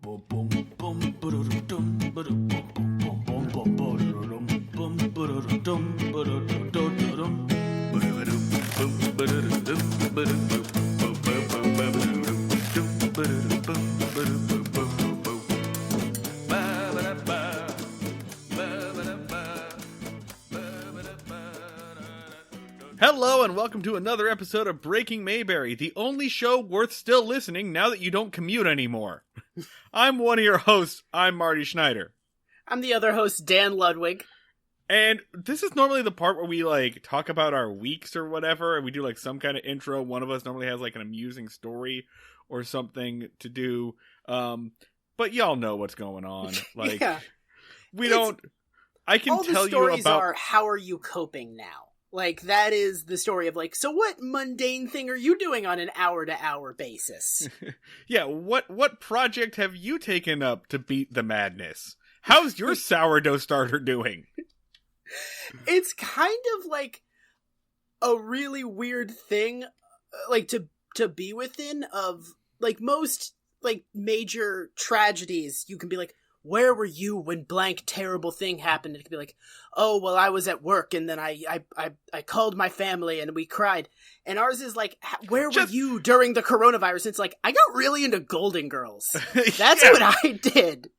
Hello and welcome to another episode of Breaking Mayberry, the only show worth still listening now that you don't commute anymore. I'm one of your hosts, I'm Marty Schneider. I'm the other host, Dan Ludwig. And this is normally the part where we talk about our weeks or whatever, and we do some kind of intro. One of us normally has an amusing story or something to do. But y'all know what's going on. Yeah. I can all tell the stories you about are, how are you coping now? That is the story of, so what mundane thing are you doing on an hour-to-hour basis? Yeah, what project have you taken up to beat the madness? How's your sourdough starter doing? It's kind of a really weird thing, to be within of, most, major tragedies. You can be where were you when blank terrible thing happened? It could be oh, well, I was at work and then I called my family and we cried. And ours is where were you during the coronavirus? It's I got really into Golden Girls. That's what I did.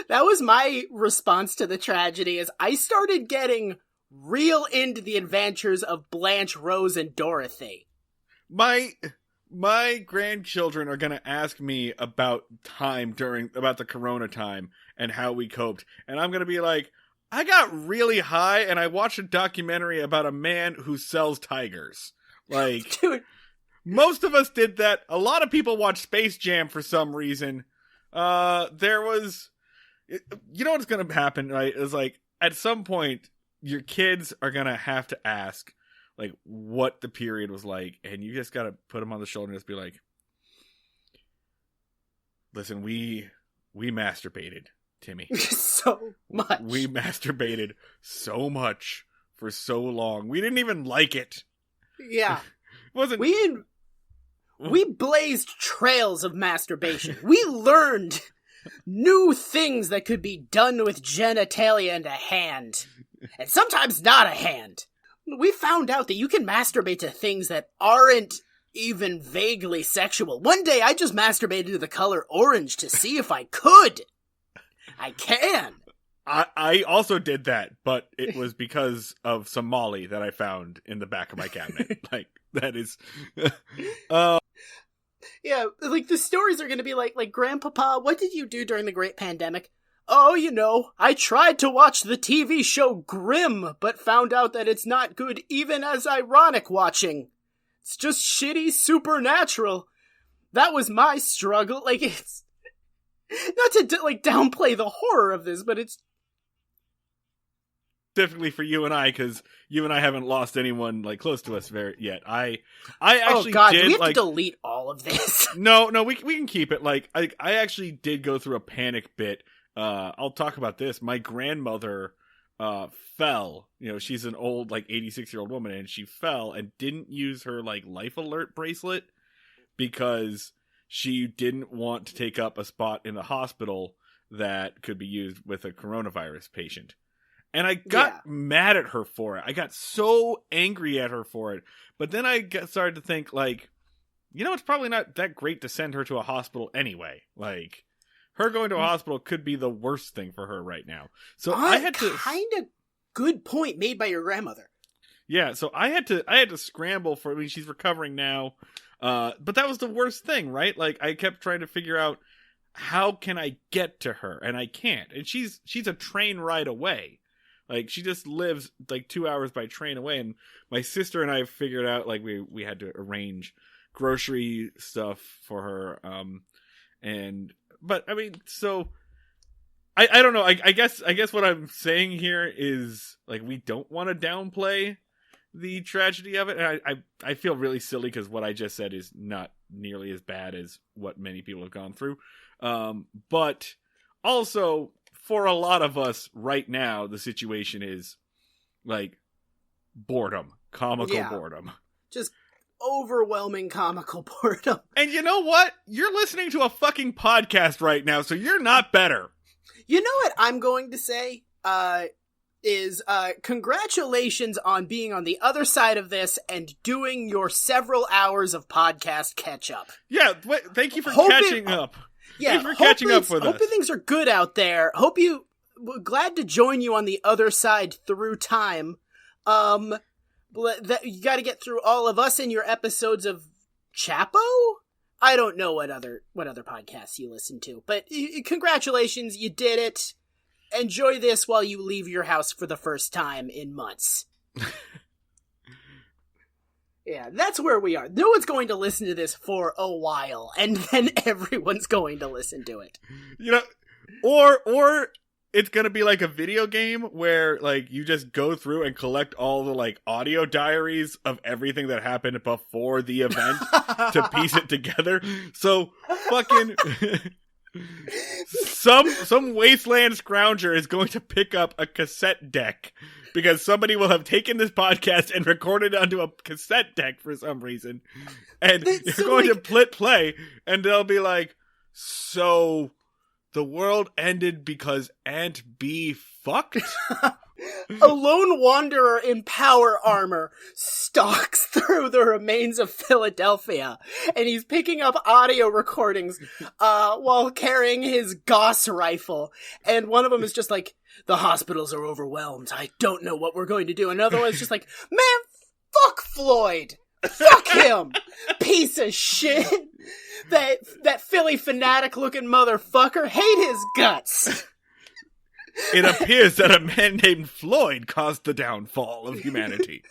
That was my response to the tragedy, is I started getting real into the adventures of Blanche, Rose, and Dorothy. My grandchildren are going to ask me about the corona time and how we coped. And I'm going to be I got really high and I watched a documentary about a man who sells tigers. Dude. Most of us did that. A lot of people watched Space Jam for some reason. You know what's going to happen, right? Is at some point, your kids are going to have to ask, what the period was like, and you just gotta put them on the shoulder and just be listen, we masturbated, Timmy. So much. We masturbated so much for so long. We didn't even like it. Yeah. Wasn't we blazed trails of masturbation. We learned new things that could be done with genitalia and a hand. And sometimes not a hand. We found out that you can masturbate to things that aren't even vaguely sexual. One day I just masturbated to the color orange to see if I could. I can. I also did that, but it was because of some Molly that I found in the back of my cabinet. That is... Yeah, the stories are going to be like, Grandpapa, what did you do during the Great Pandemic? Oh, I tried to watch the TV show Grimm, but found out that it's not good even as ironic watching. It's just shitty supernatural. That was my struggle. It's... Not to, downplay the horror of this, but it's... Specifically for you and I, because you and I haven't lost anyone, close to us yet. I actually God, did, do we have to delete all of this? No, we can keep it. I actually did go through a panic bit. I'll talk about this. My grandmother fell. She's an old 86-year-old woman, and she fell and didn't use her life alert bracelet because she didn't want to take up a spot in the hospital that could be used with a coronavirus patient. And I got mad at her for it. I got so angry at her for it. But then I started to think it's probably not that great to send her to a hospital anyway. Her going to a hospital could be the worst thing for her right now. So I had to... Kind of good point made by your grandmother. Yeah, so I had to scramble for... she's recovering now. But that was the worst thing, right? I kept trying to figure out, how can I get to her? And I can't. And she's a train ride away. She just lives 2 hours by train away. And my sister and I figured out, we had to arrange grocery stuff for her. But so I don't know. I guess what I'm saying here is we don't want to downplay the tragedy of it. And I feel really silly because what I just said is not nearly as bad as what many people have gone through. But also for a lot of us right now, the situation is boredom, comical boredom. Just overwhelming comical boredom. And you know what? You're listening to a fucking podcast right now, so you're not better. You know what I'm going to say? Is congratulations on being on the other side of this and doing your several hours of podcast catch up. Yeah, thank you for catching up. Yeah, thanks for catching up with us. Hope things are good out there. Glad to join you on the other side through time. You got to get through all of us in your episodes of Chapo. I don't know what other podcasts you listen to, but congratulations, you did it. Enjoy this while you leave your house for the first time in months. Yeah, that's where we are. No one's going to listen to this for a while, and then everyone's going to listen to it. You know, or it's going to be like a video game where like you just go through and collect all the like audio diaries of everything that happened before the event to piece it together. So fucking some wasteland scrounger is going to pick up a cassette deck because somebody will have taken this podcast and recorded it onto a cassette deck for some reason. And you're going to play and they'll be like, so the world ended because Aunt B fucked? A lone wanderer in power armor stalks through the remains of Philadelphia, and he's picking up audio recordings while carrying his Gauss rifle. And one of them is just like, the hospitals are overwhelmed. I don't know what we're going to do. Another one's just like, man, fuck Floyd. Fuck him. Piece of shit. That Philly fanatic looking motherfucker. Hate his guts. It appears that a man named Floyd caused the downfall of humanity.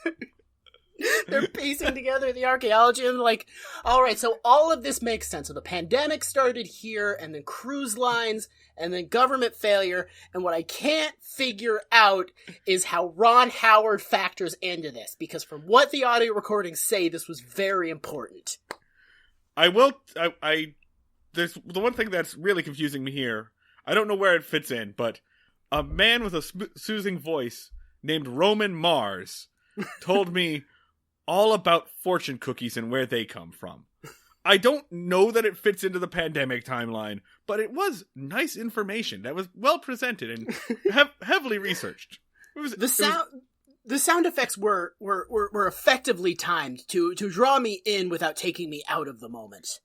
They're piecing together the archaeology and like, all right, so all of this makes sense. So the pandemic started here, and then cruise lines, and then government failure. And what I can't figure out is how Ron Howard factors into this, because from what the audio recordings say, this was very important. There's the one thing that's really confusing me here. I don't know where it fits in, but a man with a soothing voice named Roman Mars told me all about fortune cookies and where they come from. I don't know that it fits into the pandemic timeline, but it was nice information that was well presented and heavily researched. The sound effects were effectively timed to draw me in without taking me out of the moment.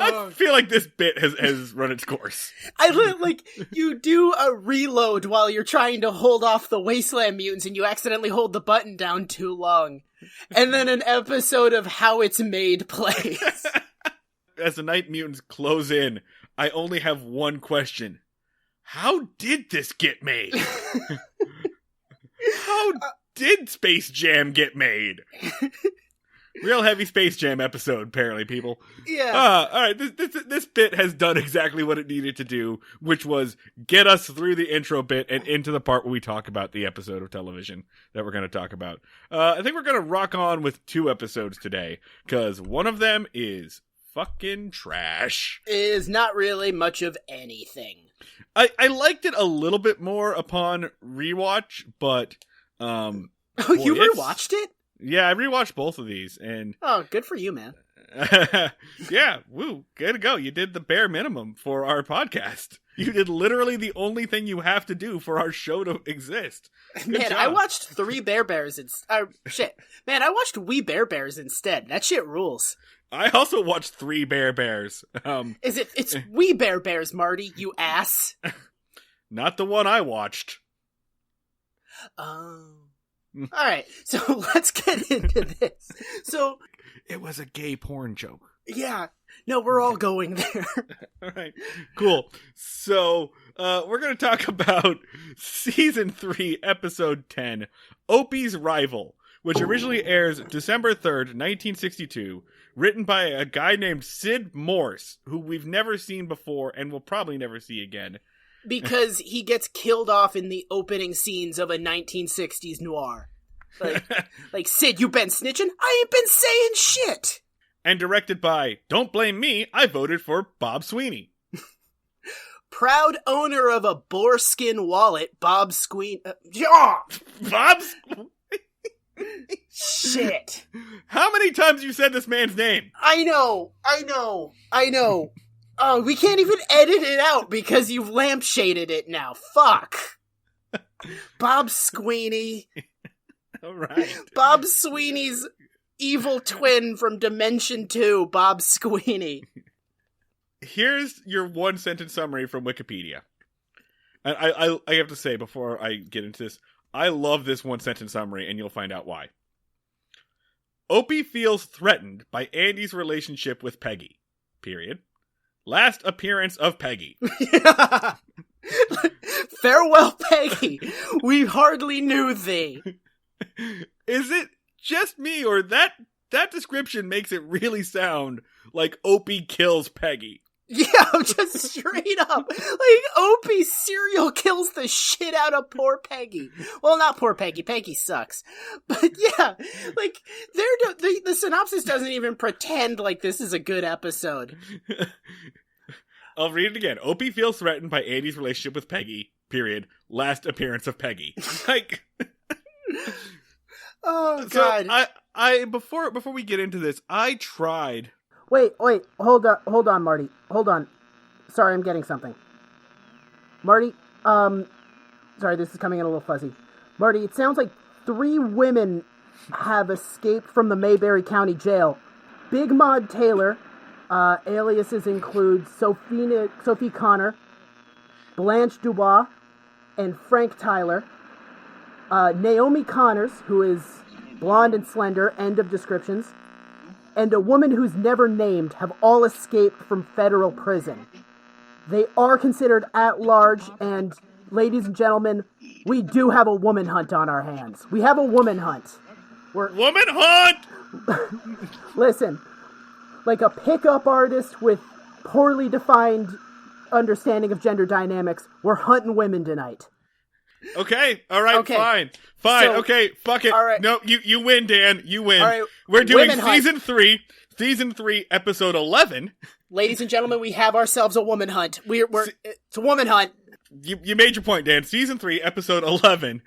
I feel like this bit has run its course. You do a reload while you're trying to hold off the wasteland mutants and you accidentally hold the button down too long. And then an episode of How It's Made plays. As the night mutants close in, I only have one question. How did this get made? How did Space Jam get made? Real heavy Space Jam episode, apparently, people. Yeah. All right, this bit has done exactly what it needed to do, which was get us through the intro bit and into the part where we talk about the episode of television that we're going to talk about. I think we're going to rock on with 2 episodes today, because one of them is fucking trash. Is not really much of anything. I liked it a little bit more upon rewatch, but you rewatched it? Yeah, I rewatched both of these, and oh, good for you, man. Yeah, woo, good to go. You did the bare minimum for our podcast. You did literally the only thing you have to do for our show to exist. Good man, job. I watched 3 Bear Bears Man, I watched We Bear Bears instead. That shit rules. I also watched 3 Bear Bears. It's We Bear Bears, Marty, you ass. Not the one I watched. Oh. Alright, so let's get into this. So it was a gay porn joke. Yeah. No, we're all going there. Alright, cool. So, we're going to talk about Season 3, Episode 10, Opie's Rival, which originally airs December 3rd, 1962, written by a guy named Sid Morse, who we've never seen before and will probably never see again. Because he gets killed off in the opening scenes of a 1960s noir. Like, Sid, you been snitching? I ain't been saying shit! And directed by, don't blame me, I voted for Bob Sweeney. Proud owner of a boarskin wallet, Bob Sweeney... Bob Shit. How many times you said this man's name? I know. Oh, we can't even edit it out because you've lampshaded it now. Fuck. Bob Sweeney. All right. Bob Sweeney's evil twin from Dimension 2, Bob Sweeney. Here's your one-sentence summary from Wikipedia. And I have to say, before I get into this, I love this one-sentence summary, and you'll find out why. Opie feels threatened by Andy's relationship with Peggy. Period. Last appearance of Peggy. Farewell, Peggy. We hardly knew thee. Is it just me, or that description makes it really sound like Opie kills Peggy? Yeah, just straight up. Like, Opie serial kills the shit out of poor Peggy. Well, not poor Peggy. Peggy sucks. But yeah, like, the synopsis doesn't even pretend like this is a good episode. I'll read it again. Opie feels threatened by Andy's relationship with Peggy. Period. Last appearance of Peggy. Like, oh god. So I before we get into this, I tried. Wait, hold on, Marty. Hold on. Sorry, I'm getting something. Marty, sorry, this is coming in a little fuzzy. Marty, it sounds like 3 women have escaped from the Mayberry County Jail. Big Maud Taylor, aliases include Sophie Connor, Blanche Dubois, and Frank Tyler. Naomi Connors, who is blonde and slender, end of descriptions, and a woman who's never named have all escaped from federal prison. They are considered at large, and ladies and gentlemen, we do have a woman hunt on our hands. We have a woman hunt. Woman hunt! Listen, like a pickup artist with poorly defined understanding of gender dynamics, we're hunting women tonight. Okay, all right, okay. Fine, so, okay, fuck it. All right. No, you win, Dan, you win. All right. We're doing Women season 3, episode 11. Ladies and gentlemen, we have ourselves a woman hunt. It's a woman hunt. You made your point, Dan. Season 3, episode 11.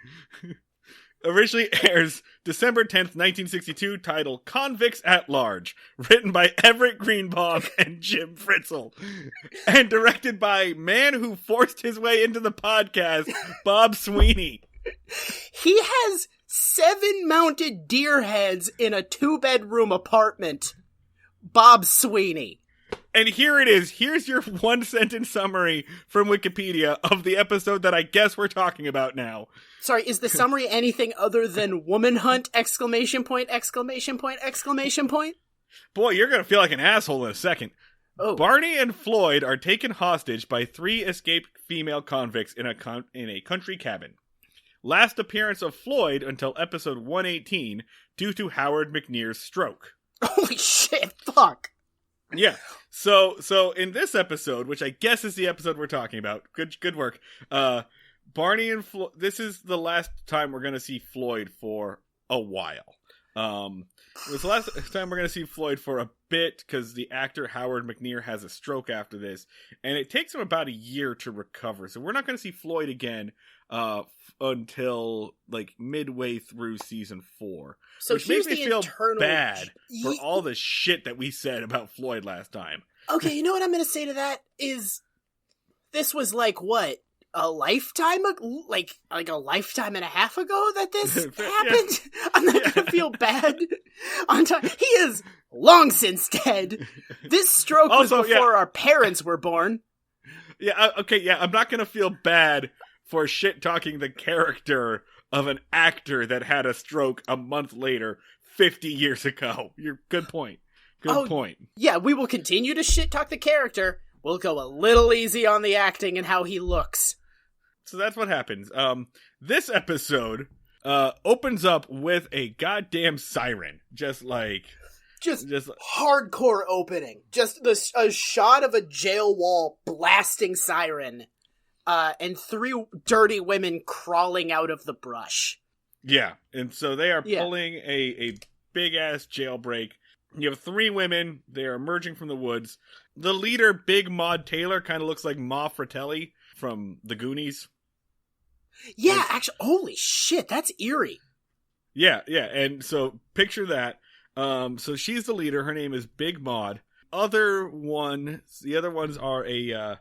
Originally airs December 10th, 1962, titled Convicts at Large, written by Everett Greenbaum and Jim Fritzl, and directed by man who forced his way into the podcast, Bob Sweeney. He has 7 mounted deer heads in a 2-bedroom apartment. Bob Sweeney. And here it is. Here's your one-sentence summary from Wikipedia of the episode that I guess we're talking about now. Sorry, is the summary anything other than woman hunt, exclamation point, exclamation point, exclamation point? Boy, you're going to feel like an asshole in a second. Oh. Barney and Floyd are taken hostage by 3 escaped female convicts in a country cabin. Last appearance of Floyd until episode 118 due to Howard McNear's stroke. Holy shit, fuck. Yeah. So in this episode, which I guess is the episode we're talking about, good work. Barney and this is the last time we're going to see Floyd for a while. It was the last time we're going to see Floyd for a bit because the actor Howard McNear has a stroke after this, and it takes him about a year to recover. So we're not going to see Floyd again until like midway through season 4. So which makes me feel bad for Ye- all the shit that we said about Floyd last time. Okay, you know what I'm going to say to that is this was like what? A lifetime like a lifetime and a half ago that this happened? Yeah. I'm not going to feel bad on time. He is long since dead. This stroke was before our parents were born. Yeah, okay, yeah, I'm not going to feel bad for shit-talking the character of an actor that had a stroke a month later, 50 years ago. Good point. Good point. Yeah, we will continue to shit-talk the character. We'll go a little easy on the acting and how he looks. So that's what happens. This episode opens up with a goddamn siren. Just hardcore opening. Just a shot of a jail wall blasting siren. And 3 dirty women crawling out of the brush. Yeah, and so they are pulling a big-ass jailbreak. You have 3 women. They are emerging from the woods. The leader, Big Maud Taylor, kind of looks like Ma Fratelli from The Goonies. Yeah, actually, holy shit, that's eerie. Yeah, and so picture that. So she's the leader. Her name is Big Maud. The other ones are a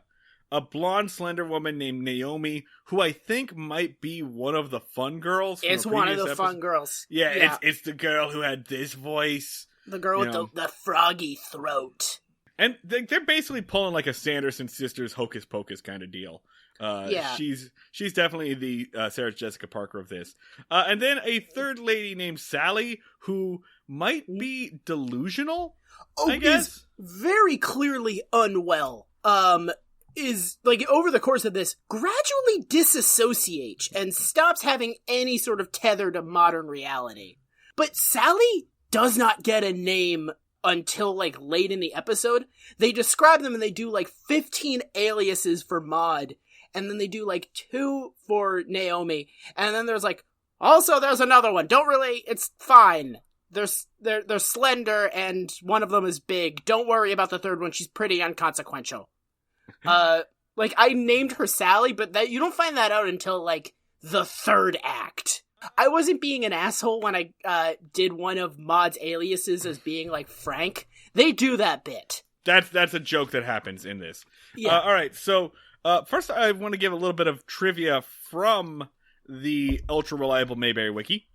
blonde, slender woman named Naomi, who I think might be one of the fun girls. It's one of the fun girls. Yeah. It's the girl who had this voice. The girl with the froggy throat. And they're basically pulling like a Sanderson Sisters Hocus Pocus kind of deal. She's definitely the Sarah Jessica Parker of this. And then a third lady named Sally, who might be delusional, I guess. Is very clearly unwell. Is, like, over the course of this, gradually disassociates and stops having any sort of tether to modern reality. But Sally does not get a name until, like, late in the episode. They describe them and they do, like, 15 aliases for Maud. And then they do, like, 2 for Naomi. And then there's, like, also there's another one. It's fine. They're slender and one of them is big. Don't worry about the third one. She's pretty inconsequential. Like, I named her Sally, but that you don't find that out until, like, the third act. I wasn't being an asshole when I did one of Maud's aliases as being, like, Frank. They do that bit. That's a joke that happens in this. Yeah. All right, so first I want to give a little bit of trivia from the ultra-reliable Mayberry Wiki,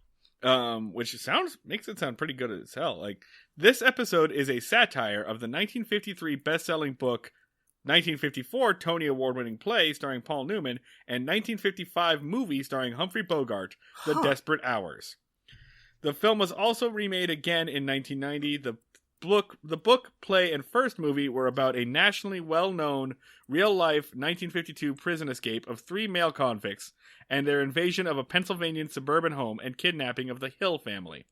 which makes it sound pretty good as hell. Like, this episode is a satire of the 1953 best-selling book 1954 Tony Award-winning play starring Paul Newman, and 1955 movie starring Humphrey Bogart, The Desperate Hours. The film was also remade again in 1990. The book, play, and first movie were about a nationally well-known, real-life 1952 prison escape of 3 male convicts and their invasion of a Pennsylvanian suburban home and kidnapping of the Hill family.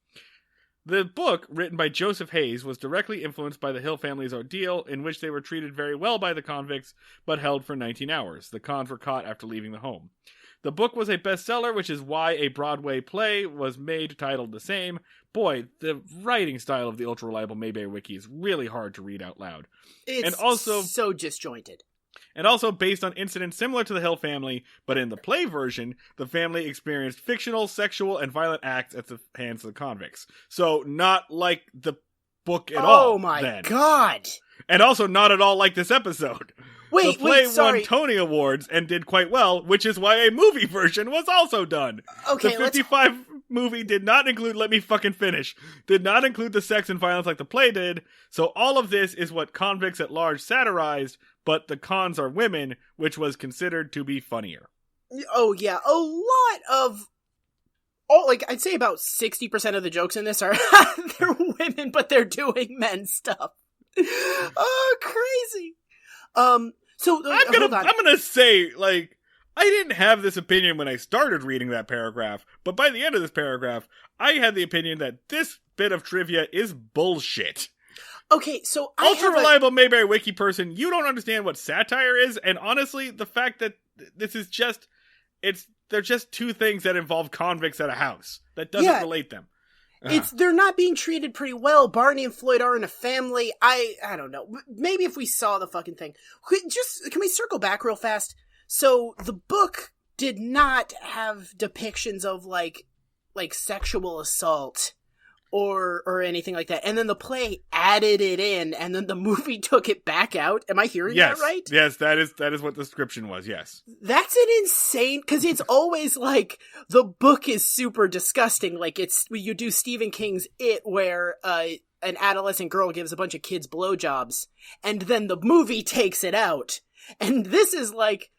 The book, written by Joseph Hayes, was directly influenced by the Hill family's ordeal, in which they were treated very well by the convicts, but held for 19 hours. The cons were caught after leaving the home. The book was a bestseller, which is why a Broadway play was made titled the same. Boy, the writing style of the ultra-reliable Mayberry Wiki is really hard to read out loud. It's also so disjointed. And also based on incidents similar to the Hill family, but in the play version, the family experienced fictional, sexual, and violent acts at the hands of the convicts. So not like the book at all. Oh my god! And also not at all like this episode. The play sorry. won Tony Awards and did quite well, which is why a movie version was also done. Okay, the 55 movie did not include, did not include the sex and violence like the play did, so all of this is what Convicts at Large satirized, but the cons are women, which was considered to be funnier. Oh yeah, a lot of... I'd say about 60% of the jokes in this are they're women, but they're doing men stuff. Oh, crazy. So I'm gonna say, like, I didn't have this opinion when I started reading that paragraph, but by the end of this paragraph, I had the opinion that this bit of trivia is bullshit. Okay, so ultra-reliable Mayberry Wiki person, you don't understand what satire is, and honestly, the fact that this is just, they're just 2 things that involve convicts at a house. That doesn't relate them. They're not being treated pretty well. Barney and Floyd are in a family. I don't know. Maybe if we saw the fucking thing. Can we circle back real fast? So the book did not have depictions of like sexual assault or anything like that. And then the play added it in, and then the movie took it back out. Am I hearing that right? Yes, that is what the description was, yes. That's an insane, because it's always like, the book is super disgusting. Like, you do Stephen King's It, where an adolescent girl gives a bunch of kids blowjobs, and then the movie takes it out. And this is like,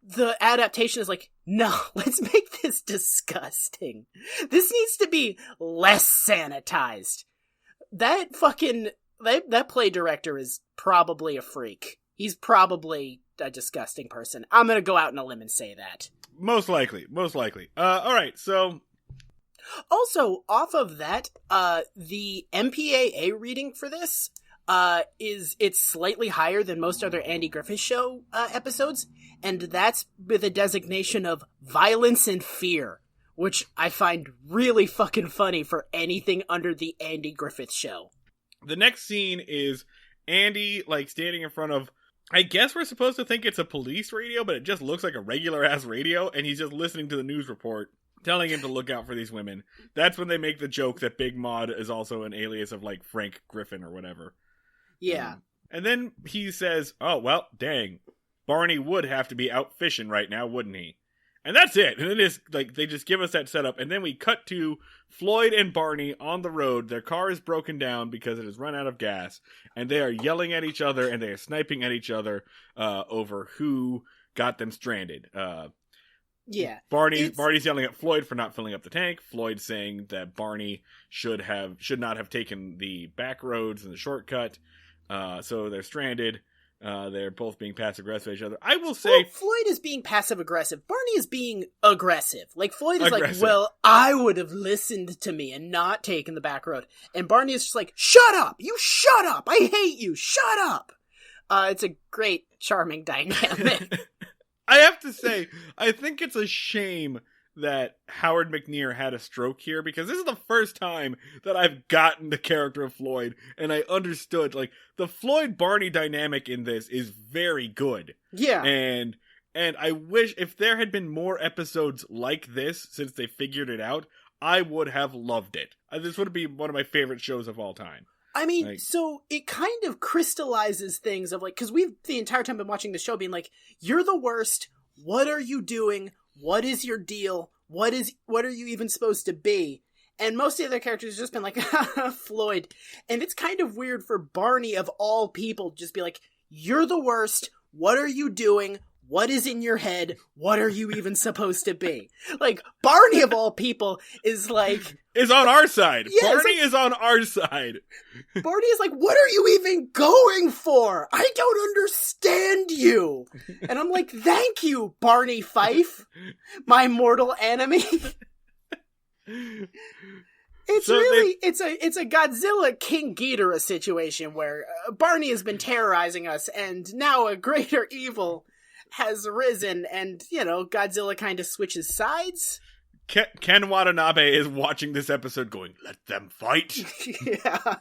the adaptation is like, no, let's make this disgusting. This needs to be less sanitized. That play director is probably a freak. He's probably a disgusting person. I'm gonna go out on a limb and say that. Most likely. Alright, so... Also, off of that, the MPAA reading for this, it's slightly higher than most other Andy Griffith Show episodes, and that's with a designation of violence and fear, which I find really fucking funny for anything under the Andy Griffith Show. The next scene is Andy, like, standing in front of, I guess we're supposed to think it's a police radio, but it just looks like a regular-ass radio, and he's just listening to the news report. telling him to look out for these women. That's when they make the joke that Big Maud is also an alias of, like, Frank Griffin or whatever. Yeah. And then he says, oh, well, dang. Barney would have to be out fishing right now, wouldn't he? And that's it. And it is, like, they just give us that setup. And then we cut to Floyd and Barney on the road. Their car is broken down because it has run out of gas. And they are yelling at each other and they are sniping at each other over who got them stranded. Yeah. Barney's yelling at Floyd for not filling up the tank. Floyd's saying that Barney should not have taken the back roads and the shortcut. So they're stranded. They're both being passive aggressive to each other. I will say Floyd is being passive aggressive. Barney is being aggressive. Like Floyd is aggressive. like, well, I would have listened to me and not taken the back road. And Barney is just like, shut up! You shut up! I hate you! Shut up! It's a great, charming dynamic. I have to say, I think it's a shame that Howard McNear had a stroke here, because this is the first time that I've gotten the character of Floyd, and I understood, like, the Floyd-Barney dynamic in this is very good. Yeah. And I wish, if there had been more episodes like this, since they figured it out, I would have loved it. This would be one of my favorite shows of all time. I mean, so it kind of crystallizes things of, like, because we've the entire time been watching the show being like, you're the worst, what are you doing, what is your deal, what are you even supposed to be? And most of the other characters have just been like, Floyd. And it's kind of weird for Barney, of all people, just be like, you're the worst, what are you doing, what is in your head, what are you even supposed to be? Like, Barney, of all people, is like... is on our side. Yeah, Barney is on our side. Barney is like, what are you even going for? I don't understand you. And I'm like, thank you, Barney Fife, my mortal enemy. It's it's a Godzilla King Ghidorah situation where Barney has been terrorizing us, and now a greater evil has arisen, and, you know, Godzilla kind of switches sides. Ken Watanabe is watching this episode going, let them fight. Yeah.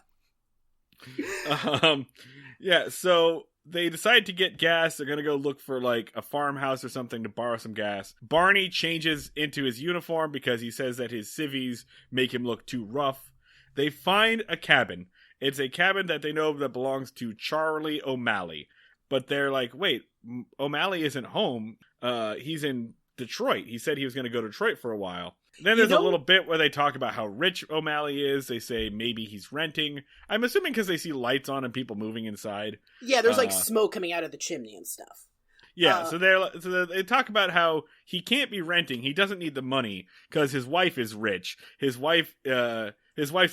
Yeah, so they decide to get gas. They're going to go look for, like, a farmhouse or something to borrow some gas. Barney changes into his uniform because he says that his civvies make him look too rough. They find a cabin. It's a cabin that they know that belongs to Charlie O'Malley. But they're like, wait, O'Malley isn't home. He's in Detroit. He said he was going to go to Detroit for a while. Then there's a little bit where they talk about how rich O'Malley is. They say maybe he's renting. I'm assuming because they see lights on and people moving inside. Yeah, there's like smoke coming out of the chimney and stuff. Yeah, so they talk about how he can't be renting. He doesn't need the money because his wife is rich. His wife's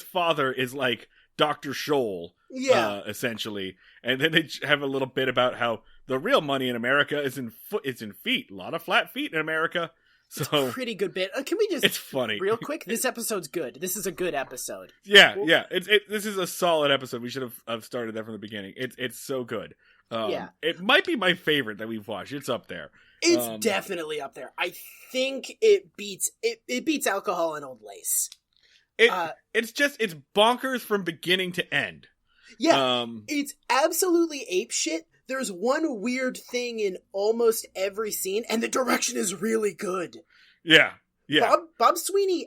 father is like Dr. Scholl, essentially. And then they have a little bit about how the real money in America is in feet. A lot of flat feet in America. So it's a pretty good bit. Can we just... It's funny. Real quick, this episode's good. This is a good episode. Yeah, yeah. This is a solid episode. We should have started that from the beginning. It's so good. It might be my favorite that we've watched. It's up there. It's definitely up there. I think it beats Alcohol and Old Lace. It's bonkers from beginning to end. Yeah, it's absolutely apeshit. There's one weird thing in almost every scene, and the direction is really good. Yeah, yeah. Bob Sweeney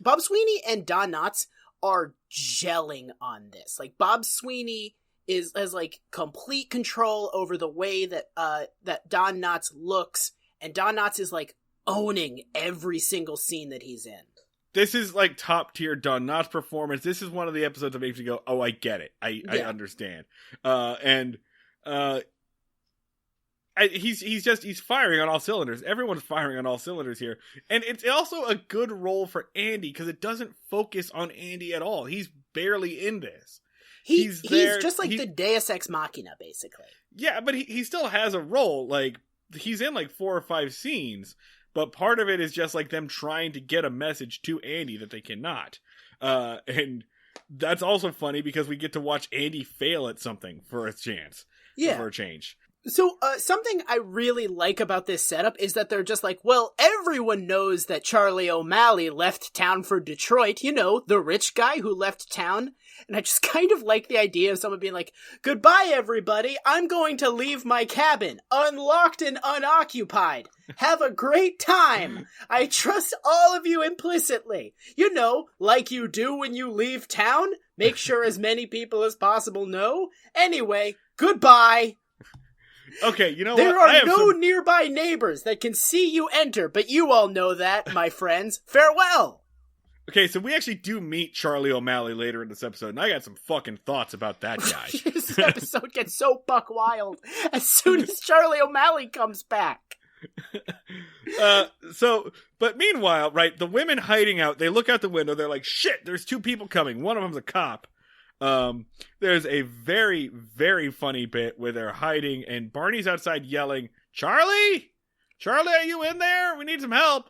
Bob Sweeney and Don Knotts are gelling on this. Like, Bob Sweeney has like complete control over the way that Don Knotts looks, and Don Knotts is like owning every single scene that he's in. This is like top tier Don Knotts performance. This is one of the episodes that makes me go, "Oh, I get it. I understand." He's firing on all cylinders. Everyone's firing on all cylinders here, and it's also a good role for Andy because it doesn't focus on Andy at all. He's barely in this. He's just like the Deus Ex Machina, basically. Yeah, but he still has a role. Like, he's in like 4 or 5 scenes. But part of it is just like them trying to get a message to Andy that they cannot. And that's also funny because we get to watch Andy fail at something for a chance. Yeah. For a change. So, something I really like about this setup is that they're just like, well, everyone knows that Charlie O'Malley left town for Detroit, you know, the rich guy who left town. And I just kind of like the idea of someone being like, goodbye, everybody. I'm going to leave my cabin, unlocked and unoccupied. Have a great time. I trust all of you implicitly. You know, like you do when you leave town. Make sure as many people as possible know. Anyway, goodbye. Okay, you know there what? There are no nearby neighbors that can see you enter, but you all know that, my friends. Farewell! Okay, so we actually do meet Charlie O'Malley later in this episode, and I got some fucking thoughts about that guy. This episode gets so buck wild as soon as Charlie O'Malley comes back. But meanwhile, right, the women hiding out, they look out the window, they're like, shit, there's two people coming. One of them's a cop. There's a very, very funny bit where they're hiding and Barney's outside yelling, Charlie, are you in there? We need some help.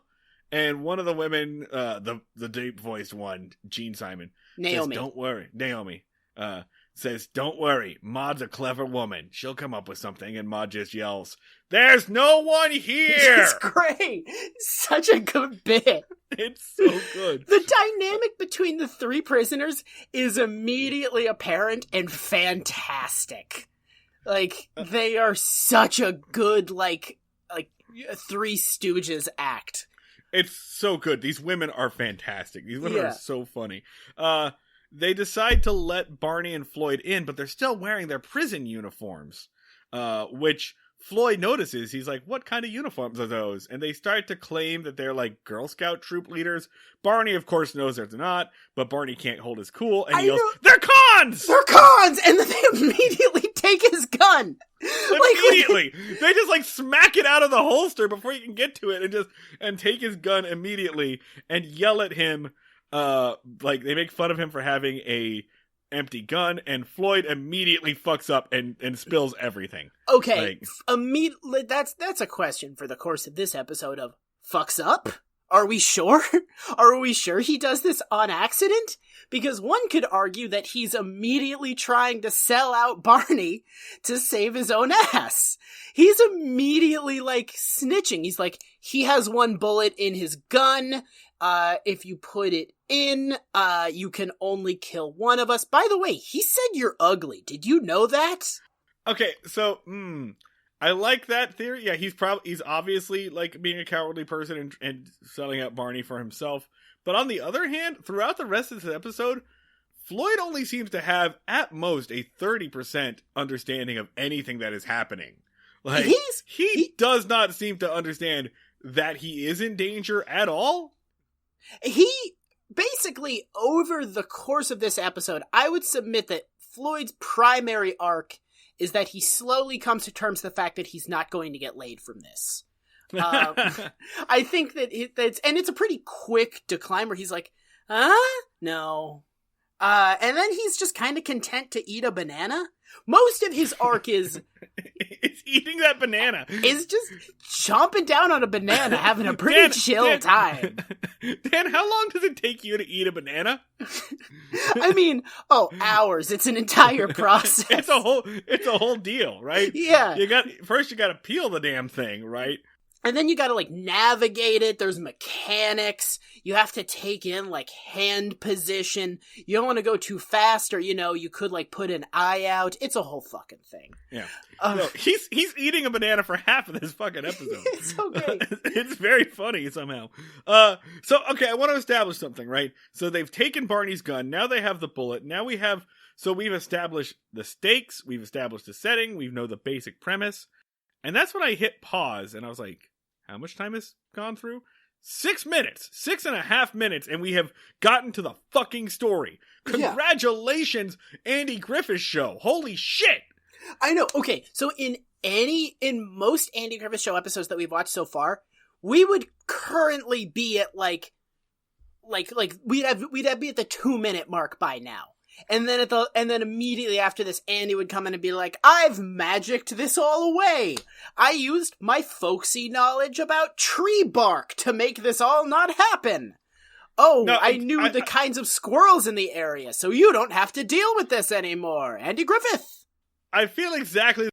And one of the women, the deep voiced one, Gene Simon, Naomi, says, don't worry. Naomi, says, don't worry. Maud's a clever woman. She'll come up with something. And Maud just yells, there's no one here. It's great. Such a good bit. It's so good. The dynamic between the three prisoners is immediately apparent and fantastic. Like, they are such a good, like Three Stooges act. It's so good. These women are fantastic. These women are so funny. They decide to let Barney and Floyd in, but they're still wearing their prison uniforms, which Floyd notices. He's like, what kind of uniforms are those? And they start to claim that they're like Girl Scout troop leaders. Barney, of course, knows they're not, but Barney can't hold his cool, and he yells, they're cons! They're cons! And then they immediately take his gun. Immediately. They just like smack it out of the holster before he can get to it and take his gun immediately and yell at him. Like they make fun of him for having a empty gun, and Floyd immediately fucks up and spills everything. Okay, immediately that's a question for the course of this episode of fucks up? Are we sure? Are we sure he does this on accident? Because one could argue that he's immediately trying to sell out Barney to save his own ass. He's immediately, like, snitching. He's like, he has one bullet in his gun. If you put it in, you can only kill one of us. By the way, he said you're ugly. Did you know that? Okay, so, I like that theory. Yeah, he's obviously like being a cowardly person and selling out Barney for himself. But on the other hand, throughout the rest of this episode, Floyd only seems to have at most a 30% understanding of anything that is happening. Like he does not seem to understand that he is in danger at all. He basically, over the course of this episode, I would submit that Floyd's primary arc is that he slowly comes to terms with the fact that he's not going to get laid from this. I think that it's a pretty quick decline where he's like, no. And then he's just kind of content to eat a banana. Most of his arc is... It's eating that banana. Is just chomping down on a banana, having a pretty chill time. Dan, how long does it take you to eat a banana? I mean, hours. It's an entire process. It's a whole deal, right? Yeah. You got to peel the damn thing, right? And then you gotta, like, navigate it. There's mechanics. You have to take in, like, hand position. You don't want to go too fast or, you could, like, put an eye out. It's a whole fucking thing. Yeah. No, he's eating a banana for half of this fucking episode. It's so great. It's very funny somehow. Okay, I want to establish something, right? So they've taken Barney's gun. Now they have the bullet. Now we've established the stakes. We've established the setting. We know the basic premise. And that's when I hit pause, and I was like, how much time has gone through? 6 minutes. 6.5 minutes, and we have gotten to the fucking story. Congratulations, Andy Griffith Show. Holy shit! I know. Okay, so in most Andy Griffith Show episodes that we've watched so far, we would currently be at like we'd be at the 2-minute mark by now. And then immediately after this, Andy would come in and be like, I've magicked this all away. I used my folksy knowledge about tree bark to make this all not happen. I knew the kinds of squirrels in the area, so you don't have to deal with this anymore. Andy Griffith. I feel exactly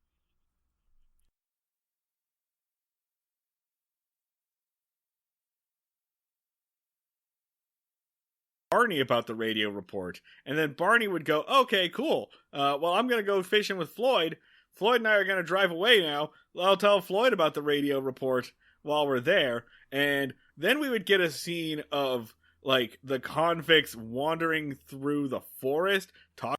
Barney about the radio report. And then Barney would go, okay, cool. Well, I'm going to go fishing with Floyd. Floyd and I are going to drive away now. I'll tell Floyd about the radio report while we're there. And then we would get a scene of, like, the convicts wandering through the forest, talking.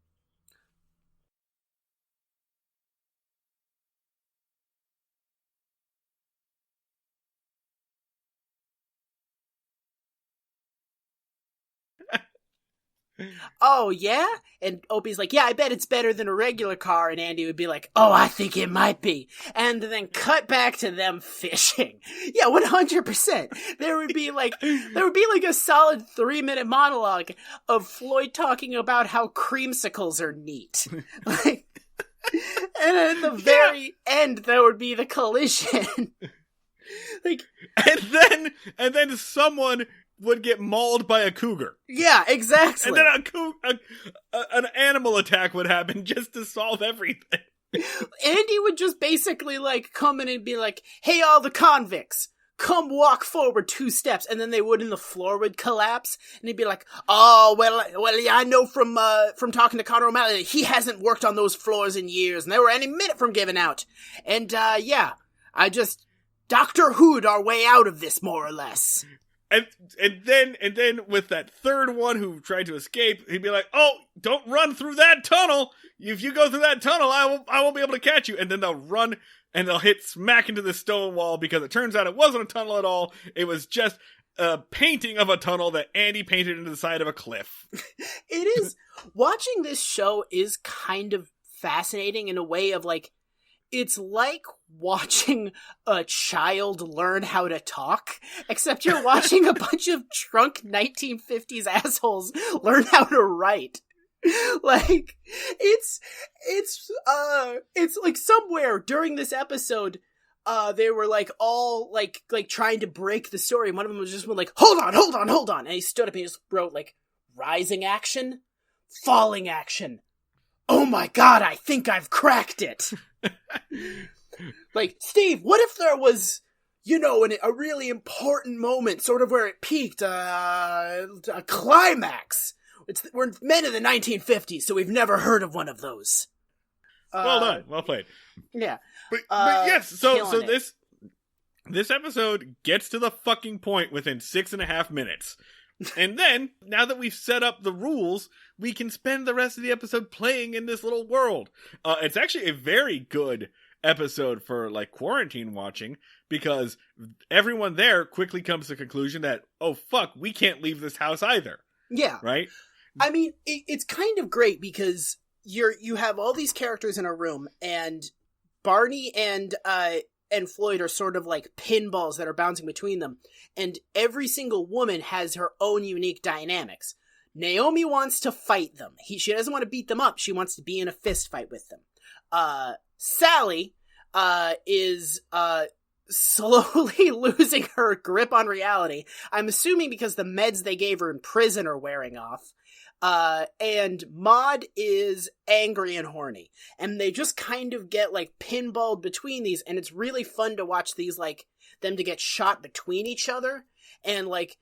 Oh, yeah? And Opie's like, yeah, I bet it's better than a regular car. And Andy would be like, oh, I think it might be. And then cut back to them fishing. Yeah, 100%. There would be like a solid 3-minute monologue of Floyd talking about how creamsicles are neat. Like, and at the very end, there would be the collision. Like, and then someone would get mauled by a cougar. Yeah, exactly. And then an animal attack would happen just to solve everything. Andy would just basically, like, come in and be like, hey, all the convicts, come walk forward 2 steps. And then they would, and the floor would collapse. And he'd be like, oh, well, yeah, I know from talking to Connor O'Malley, he hasn't worked on those floors in years, and they were any minute from giving out. And, yeah, I just Doctor Who'd our way out of this, more or less. And then with that third one who tried to escape, he'd be like, "Oh, don't run through that tunnel! If you go through that tunnel, I won't be able to catch you." And then they'll run and they'll hit smack into the stone wall because it turns out it wasn't a tunnel at all. It was just a painting of a tunnel that Andy painted into the side of a cliff. It is. Watching this show is kind of fascinating in a way of, like, it's like watching a child learn how to talk, except you're watching a bunch of drunk 1950s assholes learn how to write. Like, it's like somewhere during this episode, they were like all like trying to break the story. And one of them was just like, hold on. And he stood up and he just wrote like rising action, falling action. Oh my God, I think I've cracked it. Like, Steve, what if there was, you know, a really important moment, sort of where it peaked, a climax? We're men in the 1950s, so we've never heard of one of those. Well done. Well played. Yeah. But yes, so this episode gets to the fucking point within 6.5 minutes. And then, now that we've set up the rules, we can spend the rest of the episode playing in this little world. It's actually a very good episode for, like, quarantine watching, because everyone there quickly comes to the conclusion that, oh, fuck, we can't leave this house either. Yeah. Right? I mean, it's kind of great because you have all these characters in a room, and Barney and Floyd are sort of like pinballs that are bouncing between them. And every single woman has her own unique dynamics. Naomi wants to fight them. She doesn't want to beat them up. She wants to be in a fist fight with them. Sally is slowly losing her grip on reality. I'm assuming because the meds they gave her in prison are wearing off. And Maud is angry and horny. And they just kind of get, like, pinballed between these, and it's really fun to watch these, like, them to get shot between each other, and, like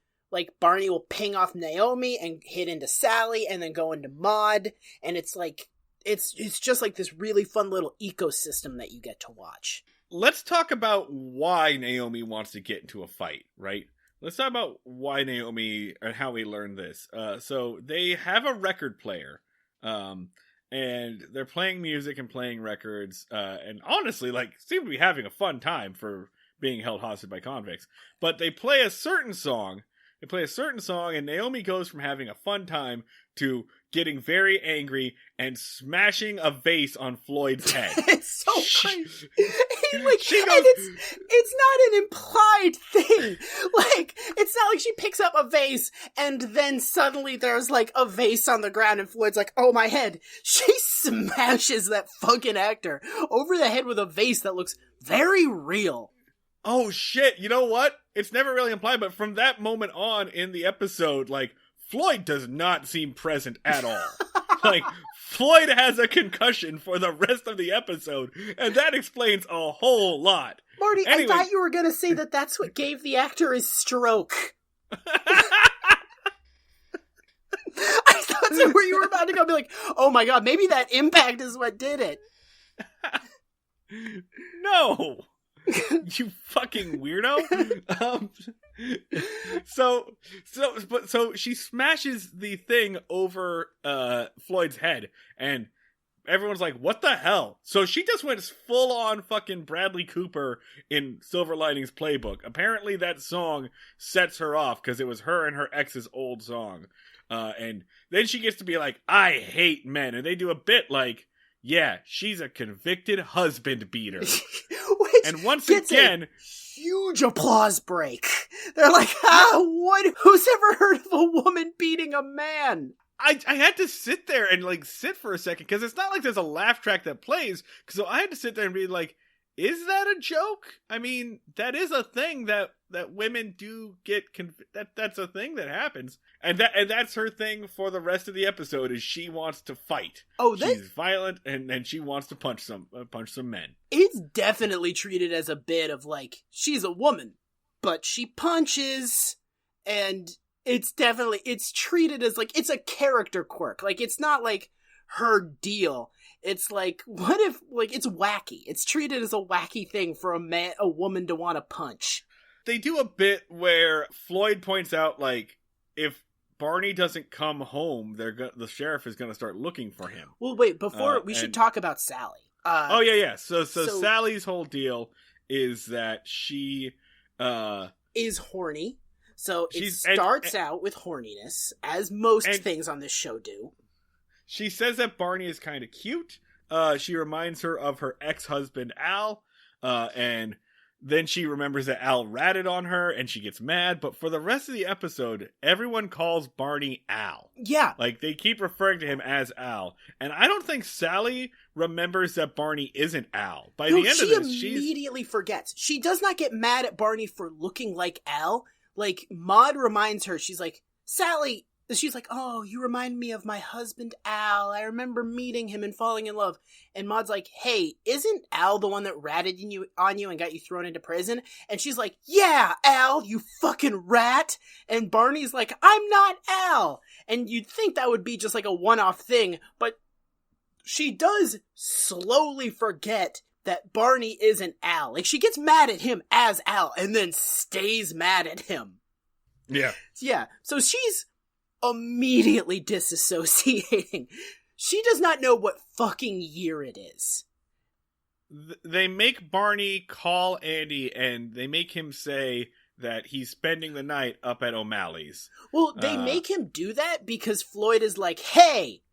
Barney will ping off Naomi and hit into Sally, and then go into Maud, and it's, like, it's just, like, this really fun little ecosystem that you get to watch. Let's talk about why Naomi wants to get into a fight, right? Let's talk about why Naomi and how we learned this. So they have a record player, and they're playing music and playing records, and honestly, like, seem to be having a fun time for being held hostage by convicts. But they play a certain song. And Naomi goes from having a fun time to getting very angry and smashing a vase on Floyd's head. It's so crazy. It's not an implied thing. Like, it's not like she picks up a vase and then suddenly there's, like, a vase on the ground and Floyd's like, oh, my head. She smashes that fucking actor over the head with a vase that looks very real. Oh, shit. You know what? It's never really implied, but from that moment on in the episode, like, Floyd does not seem present at all. Like, Floyd has a concussion for the rest of the episode, and that explains a whole lot. Marty, anyway. I thought you were going to say that that's what gave the actor his stroke. That's where you were about to go. Be like, oh my god, maybe that impact is what did it. No. You fucking weirdo. So she smashes the thing over Floyd's head, and everyone's like, what the hell? So she just went full on fucking Bradley Cooper in Silver Linings Playbook. Apparently that song sets her off because it was her and her ex's old song. And then she gets to be like, I hate men. And they do a bit like, yeah, she's a convicted husband beater. And once again, huge applause break. They're like, what? Who's ever heard of a woman beating a man? I had to sit there and like sit for a second because it's not like there's a laugh track that plays. So I had to sit there and be like, is that a joke? I mean, that is a thing that women do get that's a thing that happens. And that's her thing for the rest of the episode is she wants to fight. Oh, she's violent and she wants to punch some men. It's definitely treated as a bit of like she's a woman, but she punches, and it's treated as like it's a character quirk. Like it's not like her deal. It's like, what if, like, it's wacky. It's treated as a wacky thing for a woman to want to punch. They do a bit where Floyd points out, like, if Barney doesn't come home, the sheriff is going to start looking for him. Well, wait, before, we should talk about Sally. Yeah. So Sally's whole deal is that she, is horny. So it starts out with horniness, as most things on this show do. She says that Barney is kind of cute. She reminds her of her ex-husband, Al. And then she remembers that Al ratted on her and she gets mad. But for the rest of the episode, everyone calls Barney Al. Yeah. Like, they keep referring to him as Al. And I don't think Sally remembers that Barney isn't Al. By the end of this, she immediately forgets. She does not get mad at Barney for looking like Al. Like, Maude reminds her, she's like, Sally... She's like, oh, you remind me of my husband, Al. I remember meeting him and falling in love. And Maud's like, hey, isn't Al the one that ratted on you and got you thrown into prison? And she's like, yeah, Al, you fucking rat. And Barney's like, I'm not Al. And you'd think that would be just like a one-off thing, but she does slowly forget that Barney isn't Al. Like, she gets mad at him as Al and then stays mad at him. Yeah. Yeah, so she's immediately disassociating. She does not know what fucking year it is. They make Barney call Andy and they make him say that he's spending the night up at O'Malley's. Well, they make him do that because Floyd is like, hey,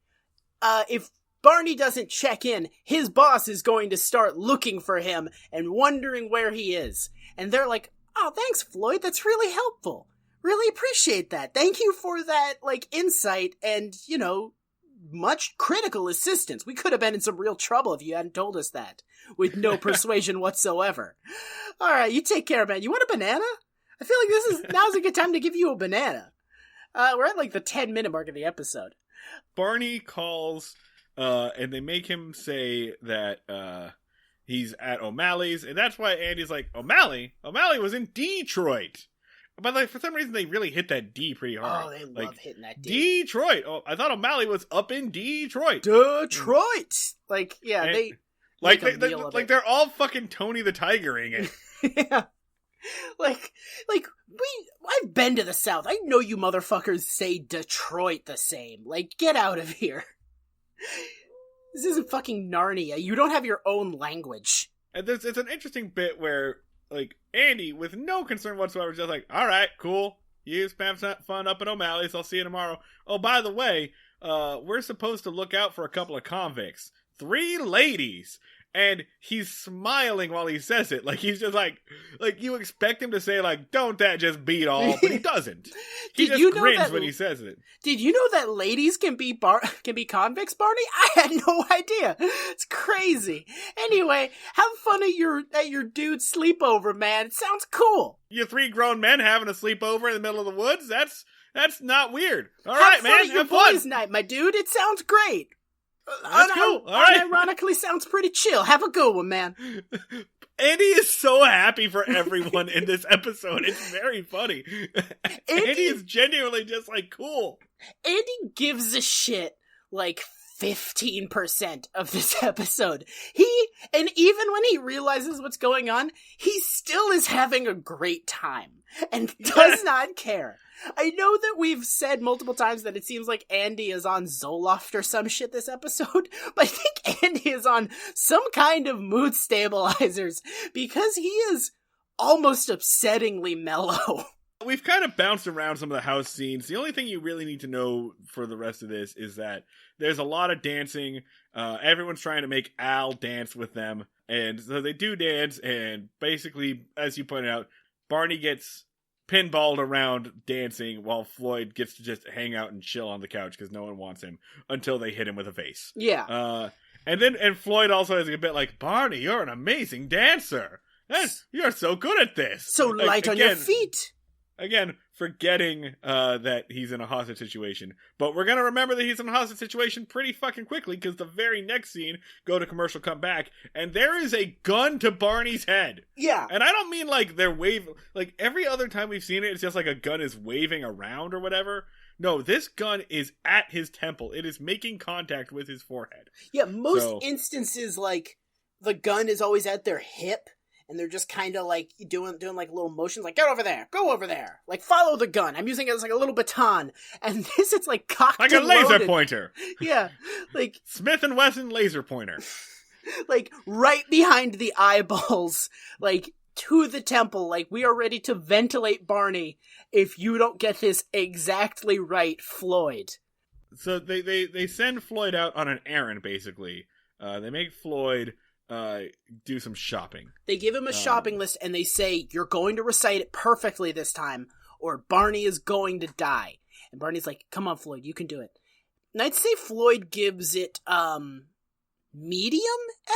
if Barney doesn't check in, his boss is going to start looking for him and wondering where he is. And they're like, oh, thanks, Floyd. That's really helpful. Really appreciate that. Thank you for that, like, insight and, you know, much critical assistance. We could have been in some real trouble if you hadn't told us that. With no persuasion whatsoever. Alright, you take care, man. You want a banana? I feel like now's a good time to give you a banana. We're at, like, the 10-minute mark of the episode. Barney calls, and they make him say that, he's at O'Malley's, and that's why Andy's like, O'Malley? O'Malley was in Detroit! But like for some reason they really hit that D pretty hard. Oh, they love hitting that D. Detroit. Oh, I thought O'Malley was up in Detroit. Detroit. Like, yeah, and they're all fucking Tony the Tigering it. Yeah. Like I've been to the South. I know you motherfuckers say Detroit the same. Like, get out of here. This isn't fucking Narnia. You don't have your own language. And it's an interesting bit where, like, Andy, with no concern whatsoever, is just like, all right, cool. You have fun up at O'Malley's. I'll see you tomorrow. Oh, by the way, we're supposed to look out for a couple of convicts. 3 ladies. And he's smiling while he says it. Like, he's just like you expect him to say, like, don't that just beat all? But he doesn't. He just grins when he says it. Did you know that ladies can be convicts, Barney? I had no idea. It's crazy. Anyway, have fun at your dude's sleepover, man. It sounds cool. You 3 grown men having a sleepover in the middle of the woods? That's not weird. All right, man. Have fun. Boys' night, my dude. It sounds great. That's cool. All right. Unironically sounds pretty chill. Have a good one, man. Andy is so happy for everyone in this episode. It's very funny. Andy is genuinely just like, cool. Andy gives a shit like 15% of this episode. And even when he realizes what's going on, he still is having a great time and does not care. I know that we've said multiple times that it seems like Andy is on Zoloft or some shit this episode, but I think Andy is on some kind of mood stabilizers because he is almost upsettingly mellow. We've kind of bounced around some of the house scenes. The only thing you really need to know for the rest of this is that there's a lot of dancing. Everyone's trying to make Al dance with them. And so they do dance, and basically, as you pointed out, Barney gets pinballed around dancing while Floyd gets to just hang out and chill on the couch because no one wants him until they hit him with a vase. Yeah. And Floyd also has a bit like, Barney, you're an amazing dancer. You're so good at this. So light on your feet. Again, forgetting that he's in a hostage situation. But we're going to remember that he's in a hostage situation pretty fucking quickly because the very next scene, go to commercial, come back, and there is a gun to Barney's head. Yeah. And I don't mean like they're waving, like every other time we've seen it, it's just like a gun is waving around or whatever. No, this gun is at his temple. It is making contact with his forehead. Yeah, most instances, like, the gun is always at their hip. And they're just kind of like doing like little motions, like, get over there, go over there, like, follow the gun. I'm using it as like a little baton. And this, it's like cocked like and a laser loaded. Pointer. Yeah, like Smith & Wesson laser pointer. Like right behind the eyeballs, like to the temple. Like, we are ready to ventilate Barney if you don't get this exactly right, Floyd. So they send Floyd out on an errand, basically. They make Floyd do some shopping. They give him a shopping list and they say, you're going to recite it perfectly this time or Barney is going to die. And Barney's like, come on, Floyd, you can do it. And I'd say Floyd gives it medium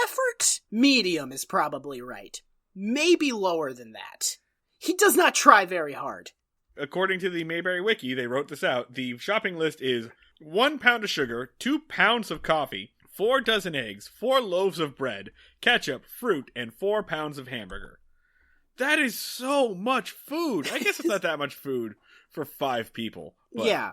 effort? Medium is probably right. Maybe lower than that. He does not try very hard. According to the Mayberry Wiki, they wrote this out. The shopping list is 1 pound of sugar, 2 pounds of coffee, 4 dozen eggs, 4 loaves of bread, ketchup, fruit, and 4 pounds of hamburger. That is so much food. I guess it's not that much food for 5 people. But... yeah.